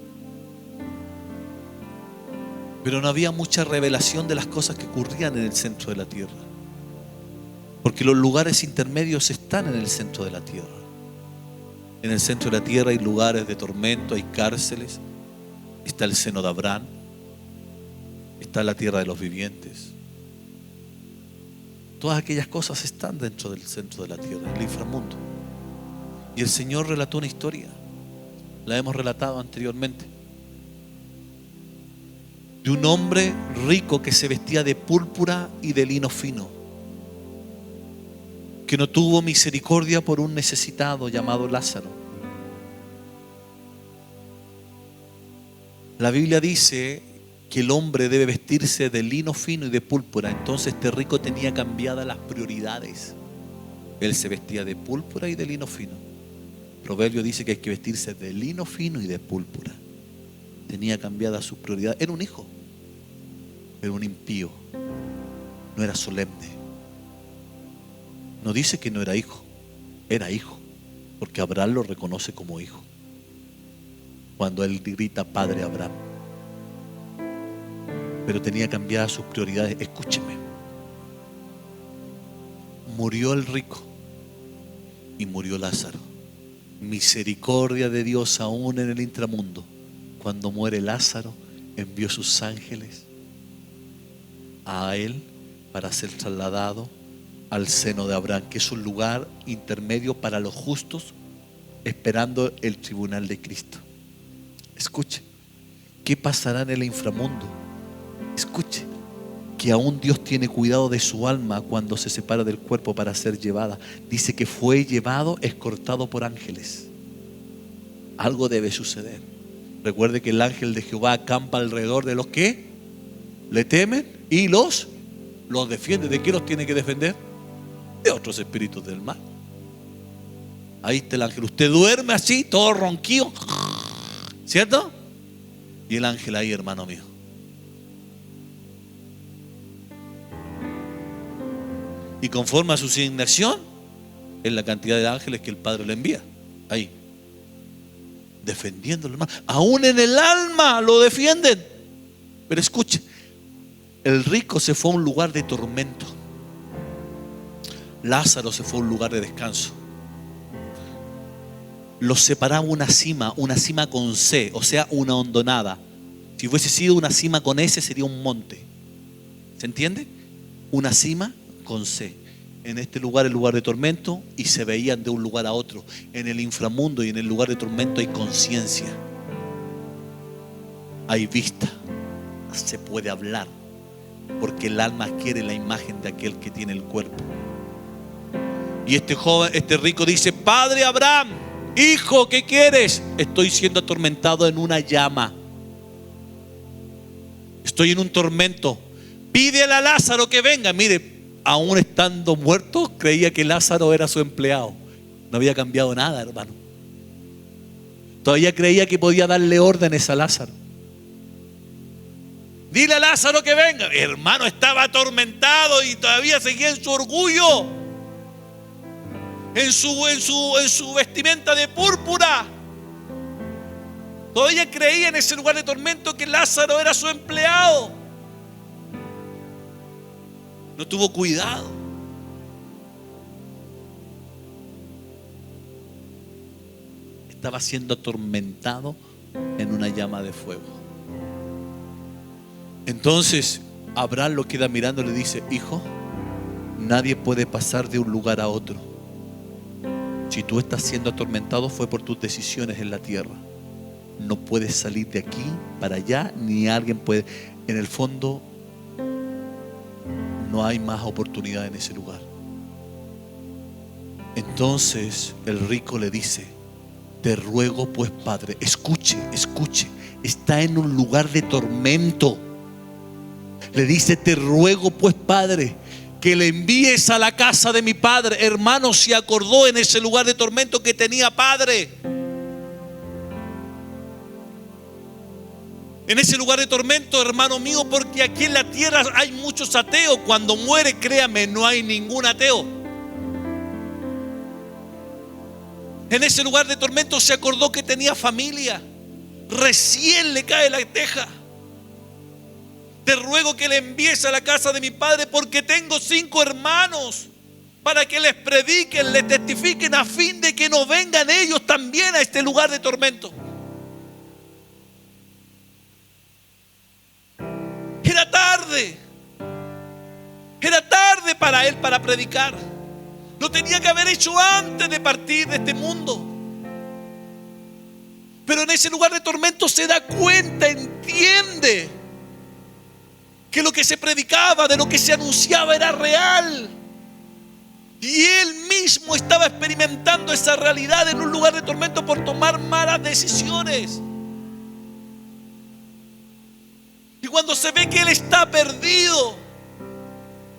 Pero no había mucha revelación de las cosas que ocurrían en el centro de la tierra. Porque los lugares intermedios están en el centro de la tierra. En el centro de la tierra hay lugares de tormento, hay cárceles, está el seno de Abraham, está la tierra de los vivientes. Todas aquellas cosas están dentro del centro de la tierra, el inframundo. Y el Señor relató una historia, la hemos relatado anteriormente, de un hombre rico que se vestía de púrpura y de lino fino, que no tuvo misericordia por un necesitado llamado Lázaro. La Biblia dice que el hombre debe vestirse de lino fino y de púrpura. Entonces este rico tenía cambiadas las prioridades. Él se vestía de púrpura y de lino fino. Proverbio dice que hay que vestirse de lino fino y de púrpura. Tenía cambiadas sus prioridades. Era un hijo, pero un impío. No era solemne. No dice que no era hijo. Era hijo, porque Abraham lo reconoce como hijo cuando él grita Padre Abraham. Pero tenía cambiadas sus prioridades. Escúcheme. Murió el rico y murió Lázaro. Misericordia de Dios aún en el inframundo. Cuando muere Lázaro, envió sus ángeles a él para ser trasladado al seno de Abraham, que es un lugar intermedio para los justos, esperando el tribunal de Cristo. Escuche, ¿qué pasará en el inframundo? Escuche, que aún Dios tiene cuidado de su alma cuando se separa del cuerpo para ser llevada. Dice que fue llevado, escoltado por ángeles. Algo debe suceder. Recuerde que el ángel de Jehová acampa alrededor de los que le temen y los defiende. ¿De qué los tiene que defender? De otros espíritus del mal. Ahí está el ángel. Usted duerme así, todo ronquido, ¿cierto? Y el ángel ahí, hermano mío. Y conforme a su asignación, es la cantidad de ángeles que el Padre le envía. Ahí. Defendiéndolo, hermano. Aún en el alma lo defienden. Pero escuche, el rico se fue a un lugar de tormento. Lázaro se fue a un lugar de descanso. Los separaba una cima con C, o sea, una hondonada. Si hubiese sido una cima con S, sería un monte. ¿Se entiende? Una cima con C. En este lugar, el lugar de tormento, y se veían de un lugar a otro. En el inframundo y en el lugar de tormento hay conciencia, hay vista, se puede hablar, porque el alma quiere la imagen de aquel que tiene el cuerpo. Y este joven, este rico dice: Padre Abraham, hijo, ¿qué quieres? Estoy siendo atormentado en una llama, estoy en un tormento. Pídele a Lázaro que venga. Mire, aún estando muerto, creía que Lázaro era su empleado. No había cambiado nada, hermano. Todavía creía que podía darle órdenes a Lázaro. Dile a Lázaro que venga. Hermano, estaba atormentado y todavía seguía en su orgullo, en su vestimenta de púrpura. Todavía creía en ese lugar de tormento que Lázaro era su empleado. No tuvo cuidado. Estaba siendo atormentado en una llama de fuego. Entonces Abraham lo queda mirando y le dice: hijo, nadie puede pasar de un lugar a otro. Si tú estás siendo atormentado, fue por tus decisiones en la tierra. no puedes salir de aquí para allá, ni alguien puede. En el fondo, no hay más oportunidad en ese lugar. Entonces el rico le dice: te ruego pues, Padre, escuche, está en un lugar de tormento. Le dice: te ruego pues, Padre, que le envíes a la casa de mi padre. Hermano, se acordó en ese lugar de tormento que tenía padre. En ese lugar de tormento, hermano mío, porque aquí en la tierra hay muchos ateos. Cuando muere, créame, no hay ningún ateo. En ese lugar de tormento se acordó que tenía familia. Recién le cae la teja. Te ruego que le envíes a la casa de mi padre, porque tengo 5 hermanos, para que les prediquen, les testifiquen, a fin de que no vengan ellos también a este lugar de tormento. Era tarde. Era tarde para él para predicar. Lo tenía que haber hecho antes de partir de este mundo. Pero en ese lugar de tormento se da cuenta, entiende que lo que se predicaba, de lo que se anunciaba, era real. Y él mismo estaba experimentando esa realidad en un lugar de tormento por tomar malas decisiones. Y cuando se ve que él está perdido,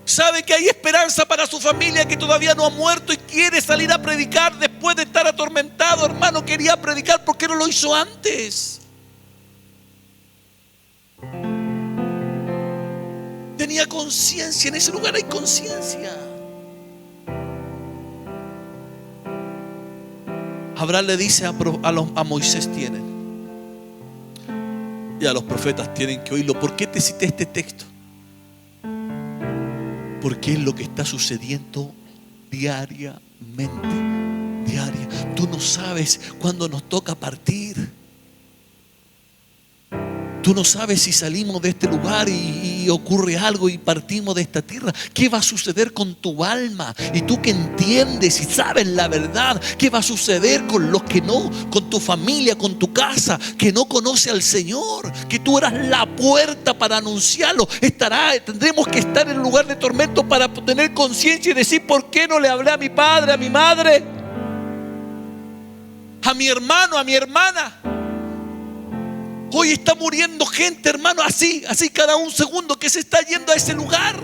sabe que hay esperanza para su familia, que todavía no ha muerto, y quiere salir a predicar después de estar atormentado. Hermano, quería predicar. ¿Por qué no lo hizo antes? Tenía conciencia. En ese lugar hay conciencia. Abraham le dice a Moisés: tienen, y a los profetas tienen que oírlo. ¿Por qué te cité este texto? Porque es lo que está sucediendo diariamente. Tú no sabes cuándo nos toca partir. Tú no sabes si salimos de este lugar y ocurre algo y partimos de esta tierra. ¿Qué va a suceder con tu alma? Y tú que entiendes y sabes la verdad, ¿qué va a suceder con los que no? Con tu familia, con tu casa, que no conoce al Señor. Que tú eras la puerta para anunciarlo. Tendremos que estar en el lugar de tormento para tener conciencia y decir: ¿por qué no le hablé a mi padre, a mi madre, a mi hermano, a mi hermana? Hoy está muriendo gente, hermano, así cada un segundo, que se está yendo a ese lugar.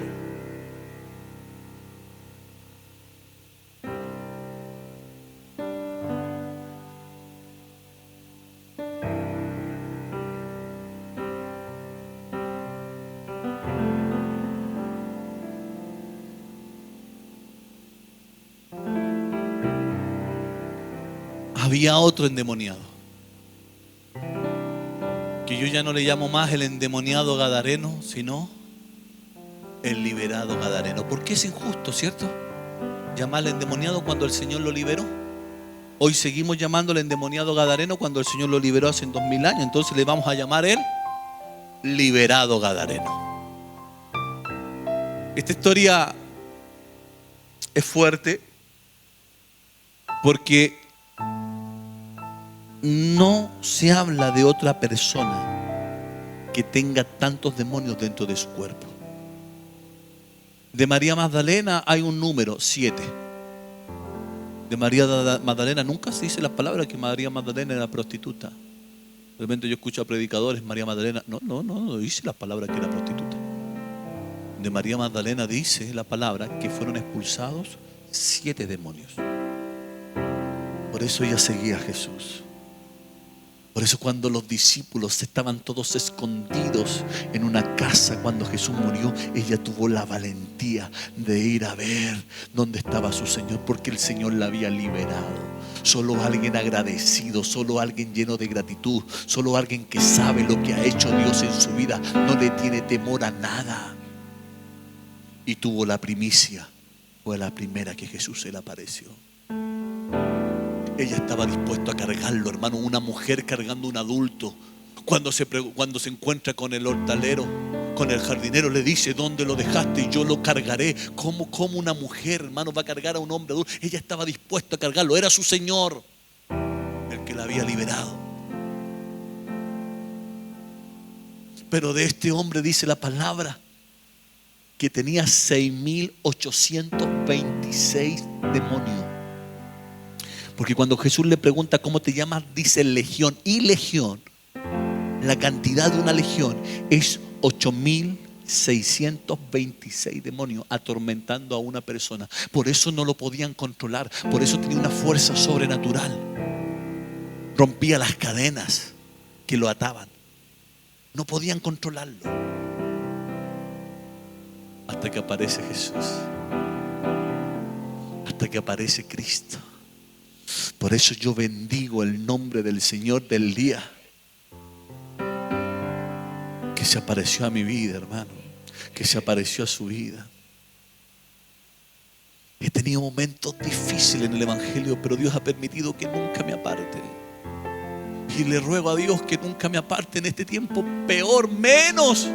Había otro endemoniado, que yo ya no le llamo más el endemoniado gadareno, sino el liberado gadareno. Porque es injusto, ¿cierto?, llamarle endemoniado cuando el Señor lo liberó. Hoy seguimos llamándole endemoniado gadareno cuando el Señor lo liberó hace 2000 años. Entonces le vamos a llamar el liberado gadareno. Esta historia es fuerte porque no se habla de otra persona que tenga tantos demonios dentro de su cuerpo. De María Magdalena hay un número 7. De María Magdalena nunca se dice la palabra que María Magdalena era prostituta. De repente yo escucho a predicadores: María Magdalena. No dice la palabra que era prostituta. De María Magdalena dice la palabra que fueron expulsados 7 demonios. Por eso ella seguía a Jesús. Por eso cuando los discípulos estaban todos escondidos en una casa cuando Jesús murió, ella tuvo la valentía de ir a ver dónde estaba su Señor, porque el Señor la había liberado. Solo alguien agradecido, solo alguien lleno de gratitud, solo alguien que sabe lo que ha hecho Dios en su vida, no le tiene temor a nada. Y tuvo la primicia. Fue la primera que Jesús se le apareció. Ella estaba dispuesta a cargarlo, hermano. Una mujer cargando un adulto. Cuando se encuentra con el hortalero, con el jardinero, le dice: ¿dónde lo dejaste? Y yo lo cargaré. ¿Cómo una mujer, hermano, va a cargar a un hombre adulto? Ella estaba dispuesta a cargarlo. Era su Señor el que la había liberado. Pero de este hombre dice la palabra que tenía 6.826 demonios. Porque cuando Jesús le pregunta cómo te llamas, dice legión. Y legión, la cantidad de una legión es 8.626 demonios atormentando a una persona. Por eso no lo podían controlar. Por eso tenía una fuerza sobrenatural. Rompía las cadenas que lo ataban. No podían controlarlo. Hasta que aparece Jesús. Hasta que aparece Cristo. Por eso yo bendigo el nombre del Señor del día que se apareció a mi vida, hermano. Que se apareció a su vida. He tenido momentos difíciles en el Evangelio, pero Dios ha permitido que nunca me aparte. Y le ruego a Dios que nunca me aparte en este tiempo. Peor, menos.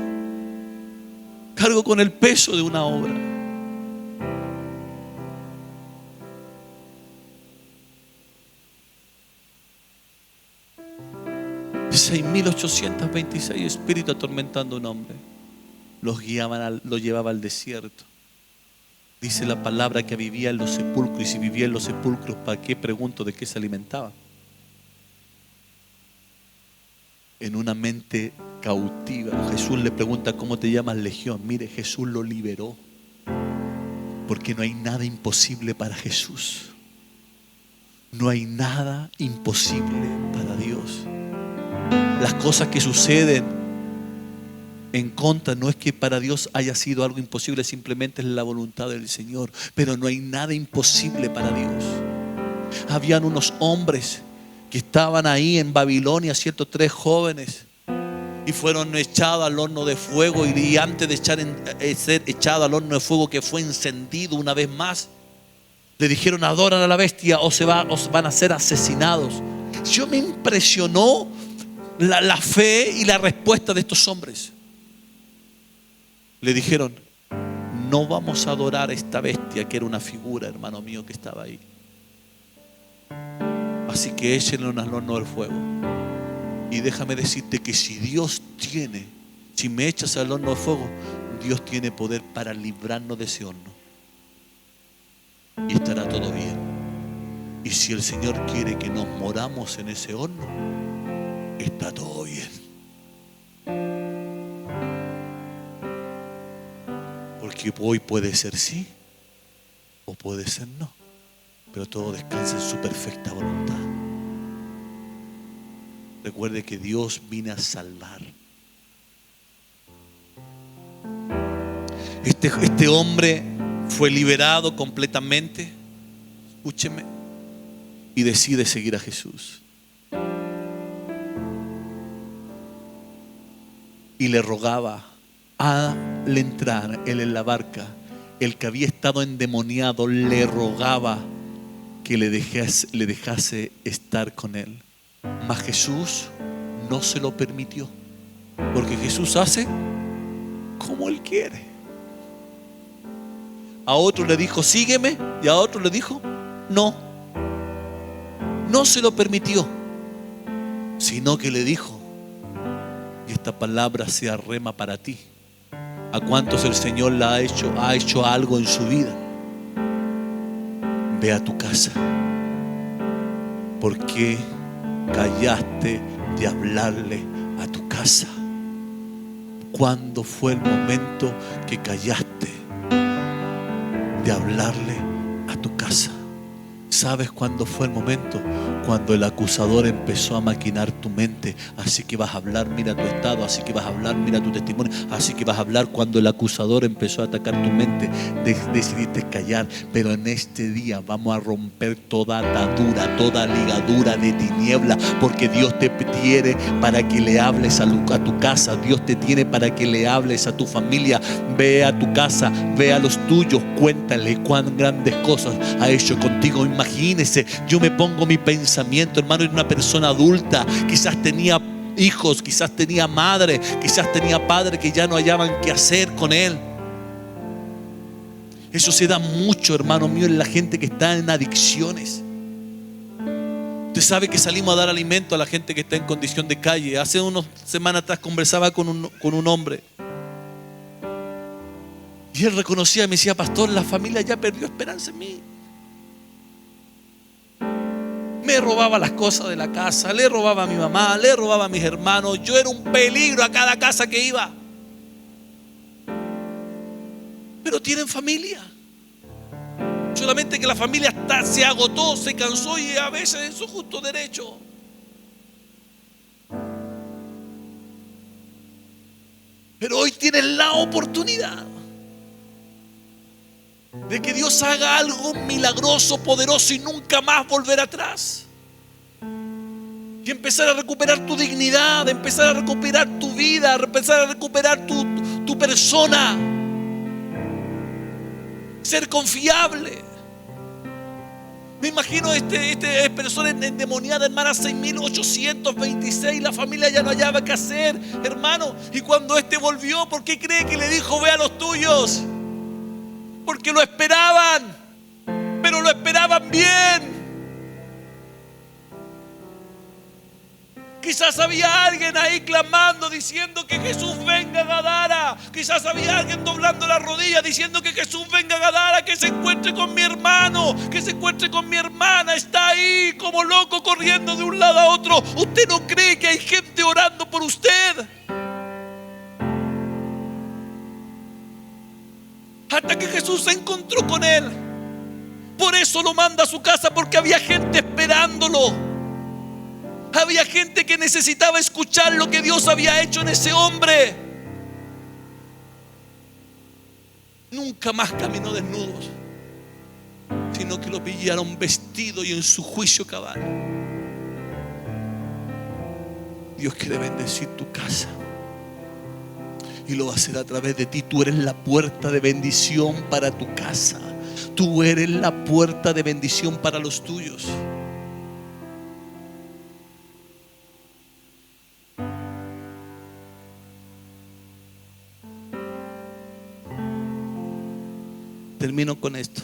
Cargo con el peso de una obra. $6.826 espíritus atormentando a un hombre. Lo llevaba al desierto. Dice la palabra que vivía en los sepulcros. Y si vivía en los sepulcros, ¿para qué? Pregunto, ¿de qué se alimentaba? En una mente cautiva. Jesús le pregunta, ¿cómo te llamas? Legión. Mire, Jesús lo liberó. Porque no hay nada imposible para Jesús. No hay nada imposible para Dios. Las cosas que suceden en contra no es que para Dios haya sido algo imposible, simplemente es la voluntad del Señor. Pero no hay nada imposible para Dios. Habían unos hombres que estaban ahí en Babilonia, ciertos 3 jóvenes, y fueron echados al horno de fuego. Y antes de ser echados al horno de fuego, que fue encendido una vez más, le dijeron: adoran a la bestia o van a ser asesinados. Yo me impresionó la fe y la respuesta de estos hombres. Le dijeron: no vamos a adorar a esta bestia, que era una figura, hermano mío, que estaba ahí. Así que échenlo al horno del fuego. Y déjame decirte que si me echas al horno de fuego, Dios tiene poder para librarnos de ese horno. Y estará todo bien. Y si el Señor quiere que nos moramos en ese horno, está todo bien. Porque hoy puede ser sí o puede ser no. Pero todo descansa en su perfecta voluntad. Recuerde que Dios vino a salvar. Este hombre fue liberado completamente. Escúcheme. Y decide seguir a Jesús. Y le rogaba al entrar él en la barca, el que había estado endemoniado le rogaba que le dejase estar con él. Mas Jesús no se lo permitió, porque Jesús hace como Él quiere. A otro le dijo: sígueme, y a otro le dijo: no. No se lo permitió, sino que le dijo, y esta palabra sea rema para ti: ¿a cuántos el Señor ha hecho algo en su vida? Ve a tu casa. ¿Por qué callaste de hablarle a tu casa? ¿Cuándo fue el momento que callaste de hablarle a tu casa? ¿Sabes cuándo fue el momento? Cuando el acusador empezó a maquinar tu mente. Así que vas a hablar, mira tu estado. Así que vas a hablar, mira tu testimonio. Así que vas a hablar cuando el acusador empezó a atacar tu mente. Decidiste callar. Pero en este día vamos a romper toda atadura, toda ligadura de tiniebla. Porque Dios te tiene para que le hables a tu casa. Dios te tiene para que le hables a tu familia. Ve a tu casa, ve a los tuyos. Cuéntale cuán grandes cosas ha hecho contigo. Imagínese, yo me pongo mi pensamiento, hermano, en una persona adulta. Quizás tenía hijos, quizás tenía madre, quizás tenía padre que ya no hallaban qué hacer con él. Eso se da mucho, hermano mío, en la gente que está en adicciones. Usted sabe que salimos a dar alimento a la gente que está en condición de calle. Hace unas semanas atrás conversaba con un hombre. Y él reconocía, me decía: pastor, la familia ya perdió esperanza en mí. Me robaba las cosas de la casa, le robaba a mi mamá, le robaba a mis hermanos. Yo era un peligro a cada casa que iba. Pero tienen familia. Solamente que la familia se agotó, se cansó, y a veces en su justo derecho. Pero hoy tienen la oportunidad de que Dios haga algo milagroso, poderoso, y nunca más volver atrás. Y empezar a recuperar tu dignidad, empezar a recuperar tu vida, empezar a recuperar tu persona. Ser confiable. Me imagino este persona endemoniada, hermana, 6.826. La familia ya no hallaba qué hacer, hermano. Y cuando volvió, ¿por qué cree que le dijo: ve a los tuyos? Porque lo esperaban, pero lo esperaban bien. Quizás había alguien ahí clamando, diciendo que Jesús venga a Gadara. Quizás había alguien doblando la rodilla, diciendo que Jesús venga a Gadara, que se encuentre con mi hermano, que se encuentre con mi hermana. Está ahí como loco corriendo de un lado a otro. ¿Usted no cree que hay gente orando por usted? Hasta que Jesús se encontró con él. Por eso lo manda a su casa, porque había gente esperándolo. Había gente que necesitaba escuchar lo que Dios había hecho en ese hombre. Nunca más caminó desnudos, sino que lo pillaron vestido y en su juicio cabal. Dios quiere bendecir tu casa, y lo va a hacer a través de ti. Tú eres la puerta de bendición para tu casa. Tú eres la puerta de bendición para los tuyos. Termino con esto.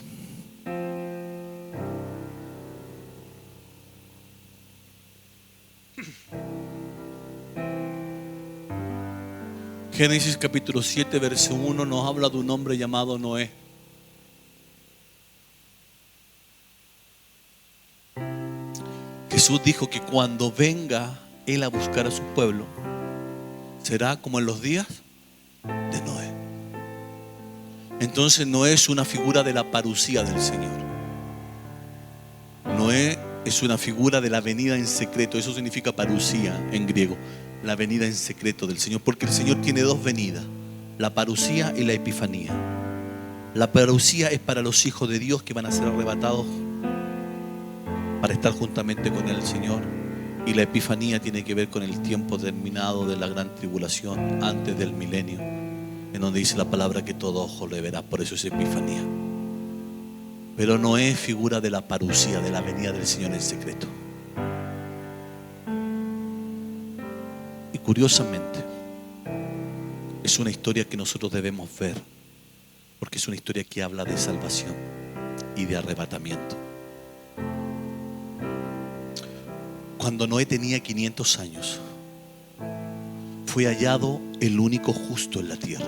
Génesis capítulo 7, verso 1 nos habla de un hombre llamado Noé. Jesús dijo que cuando venga Él a buscar a su pueblo, será como en los días de Noé. Entonces Noé es una figura de la parucía del Señor. Noé es una figura de la venida en secreto. Eso significa parucía en griego, la venida en secreto del Señor. Porque el Señor tiene dos venidas: la parucía y la epifanía. La parucía es para los hijos de Dios que van a ser arrebatados para estar juntamente con el Señor. Y la epifanía tiene que ver con el tiempo terminado de la gran tribulación, antes del milenio, en donde dice la palabra que todo ojo le verá. Por eso es epifanía. Pero no es figura de la parucía, de la venida del Señor en secreto. Y curiosamente, es una historia que nosotros debemos ver, porque es una historia que habla de salvación y de arrebatamiento. Cuando Noé tenía 500 años, fue hallado el único justo en la tierra.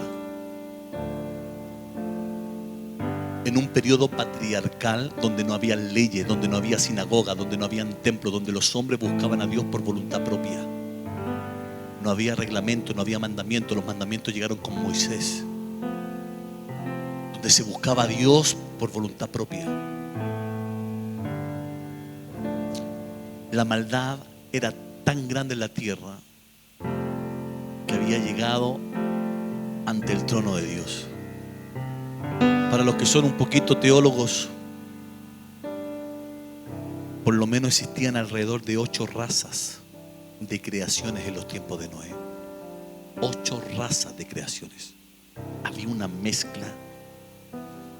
En un periodo patriarcal donde no había leyes, donde no había sinagoga, donde no había templo, donde los hombres buscaban a Dios por voluntad propia. No había reglamento, no había mandamiento. Los mandamientos llegaron con Moisés, donde se buscaba a Dios por voluntad propia. La maldad era tan grande en la tierra que había llegado ante el trono de Dios. Para los que son un poquito teólogos, por lo menos existían alrededor de 8 razas de creaciones en los tiempos de Noé. 8 razas de creaciones. Había una mezcla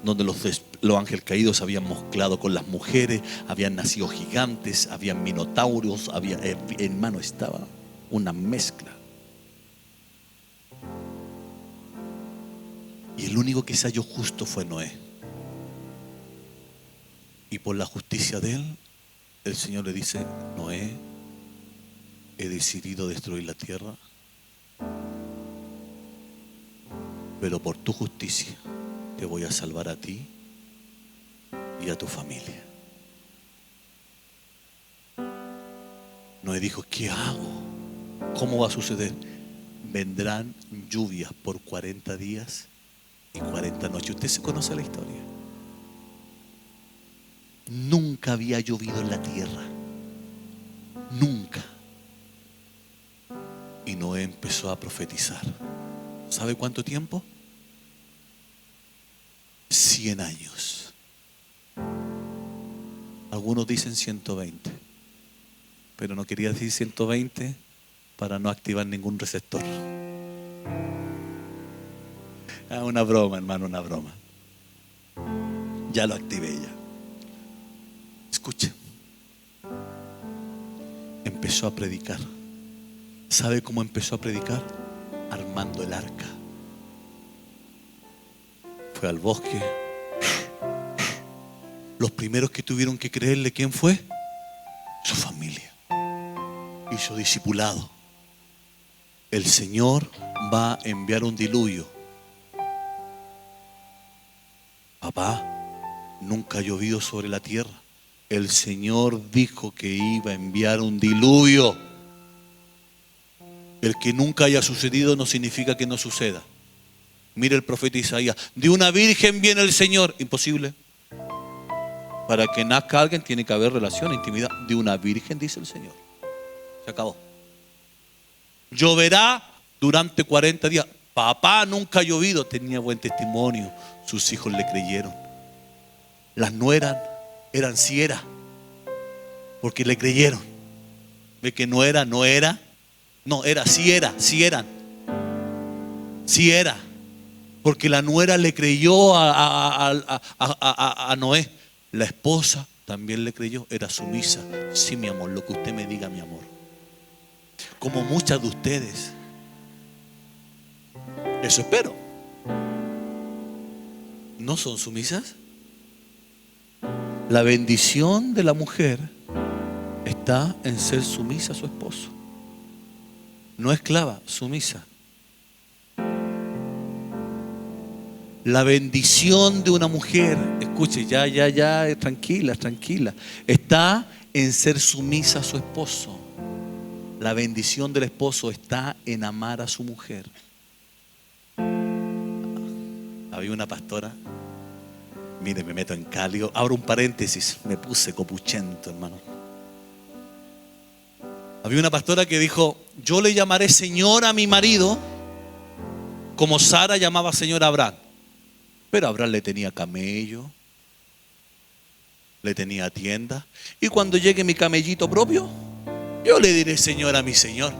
donde los ángeles caídos habían mezclado con las mujeres, habían nacido gigantes, habían minotauros, hermano, estaba una mezcla. Y el único que se halló justo fue Noé. Y por la justicia de él, el Señor le dice: Noé, he decidido destruir la tierra, pero por tu justicia te voy a salvar a ti y a tu familia. Noé dijo: ¿qué hago? ¿Cómo va a suceder? Vendrán lluvias por 40 días y 40 noches. Usted se conoce la historia. Nunca había llovido en la tierra. Nunca. Y Noé empezó a profetizar. ¿Sabe cuánto tiempo? 100 años. Algunos dicen 120, pero no quería decir 120 para no activar ningún receptor. Una broma, hermano, una broma. Ya lo activé ya. Escuche. Empezó a predicar. ¿Sabe cómo empezó a predicar? Armando el arca. Fue al bosque. Los primeros que tuvieron que creerle, ¿quién fue? Su familia. Hizo discipulado. El Señor va a enviar un diluvio. Papá, nunca ha llovido sobre la tierra. El Señor dijo que iba a enviar un diluvio. El que nunca haya sucedido no significa que no suceda. Mire el profeta Isaías: de una virgen viene el Señor. Imposible. Para que nazca alguien tiene que haber relación, intimidad. De una virgen, dice el Señor. Se acabó. Lloverá durante 40 días. Papá, nunca ha llovido. Tenía buen testimonio. Sus hijos le creyeron. Las nueras eran sí era, porque le creyeron. Ve que no era, no era. No, era, sí eran. Sí era. Porque la nuera le creyó a Noé. La esposa también le creyó, era sumisa. Sí, mi amor, lo que usted me diga, mi amor. Como muchas de ustedes. Eso espero. ¿No son sumisas? La bendición de la mujer está en ser sumisa a su esposo. No esclava, sumisa. La bendición de una mujer, escuche, ya, tranquila, está en ser sumisa a su esposo. La bendición del esposo está en amar a su mujer. Había una pastora, mire, me meto en cálido, abro un paréntesis, me puse copuchento, hermano. Había una pastora que dijo: yo le llamaré Señor a mi marido como Sara llamaba Señor a Abraham. Pero Abraham le tenía camello, le tenía tienda. Y cuando llegue mi camellito propio, yo le diré Señor a mi Señor.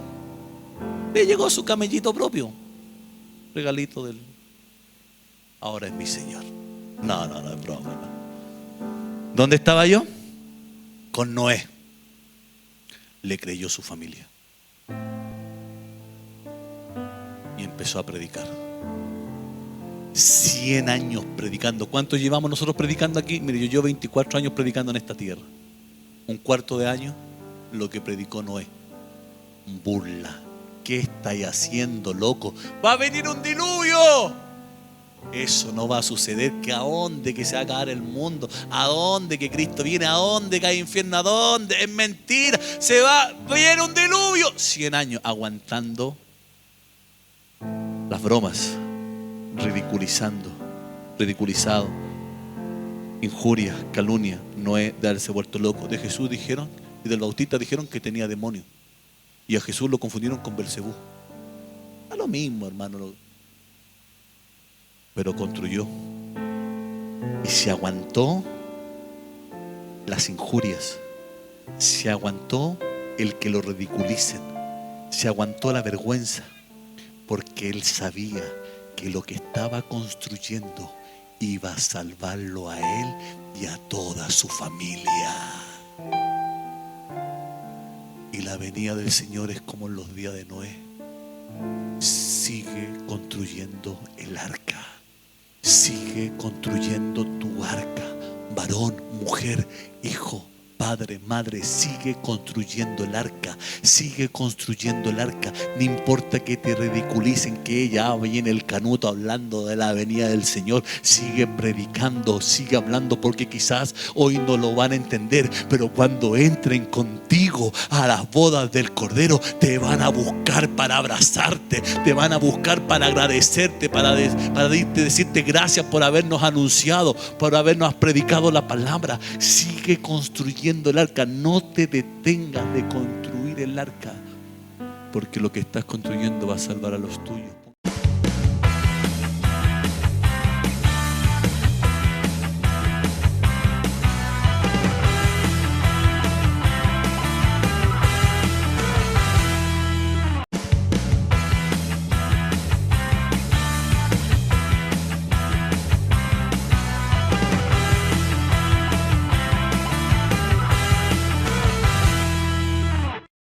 Le llegó su camellito propio, regalito del... Ahora es mi Señor. No, es broma, no. ¿Dónde estaba yo? Con Noé. Le creyó su familia y empezó a predicar. 100 años predicando. ¿Cuánto llevamos nosotros predicando aquí? Mire, yo llevo 24 años predicando en esta tierra. Un cuarto de año lo que predicó Noé. Burla. ¿Qué estáis haciendo, loco? ¡Va a venir un diluvio! Eso no va a suceder. ¿Que a dónde que se va a acabar el mundo? ¿A dónde que Cristo viene? ¿A dónde que hay infierno? ¿A dónde? Es mentira. Viene un diluvio. 100 años aguantando las bromas, ridiculizado, injurias, calumnia. Noé de haberse vuelto loco. De Jesús dijeron, y del Bautista dijeron que tenía demonio, y a Jesús lo confundieron con Belcebú. A lo mismo, hermano. Pero construyó y se aguantó las injurias, se aguantó el que lo ridiculicen, se aguantó la vergüenza, porque él sabía que lo que estaba construyendo iba a salvarlo a él y a toda su familia. Y la venida del Señor es como en los días de Noé. Sigue construyendo el arca. Sigue construyendo tu arca. Varón, mujer, hijo, Padre, madre, sigue construyendo el arca, sigue construyendo el arca. No importa que te ridiculicen, que ella vaya en el canuto hablando de la venida del Señor. Sigue predicando, sigue hablando, porque quizás hoy no lo van a entender, pero cuando entren contigo a las bodas del Cordero, te van a buscar para abrazarte, te van a buscar para agradecerte, para decirte gracias por habernos anunciado, por habernos predicado la palabra. Sigue construyendo el arca, no te detengas de construir el arca, porque lo que estás construyendo va a salvar a los tuyos.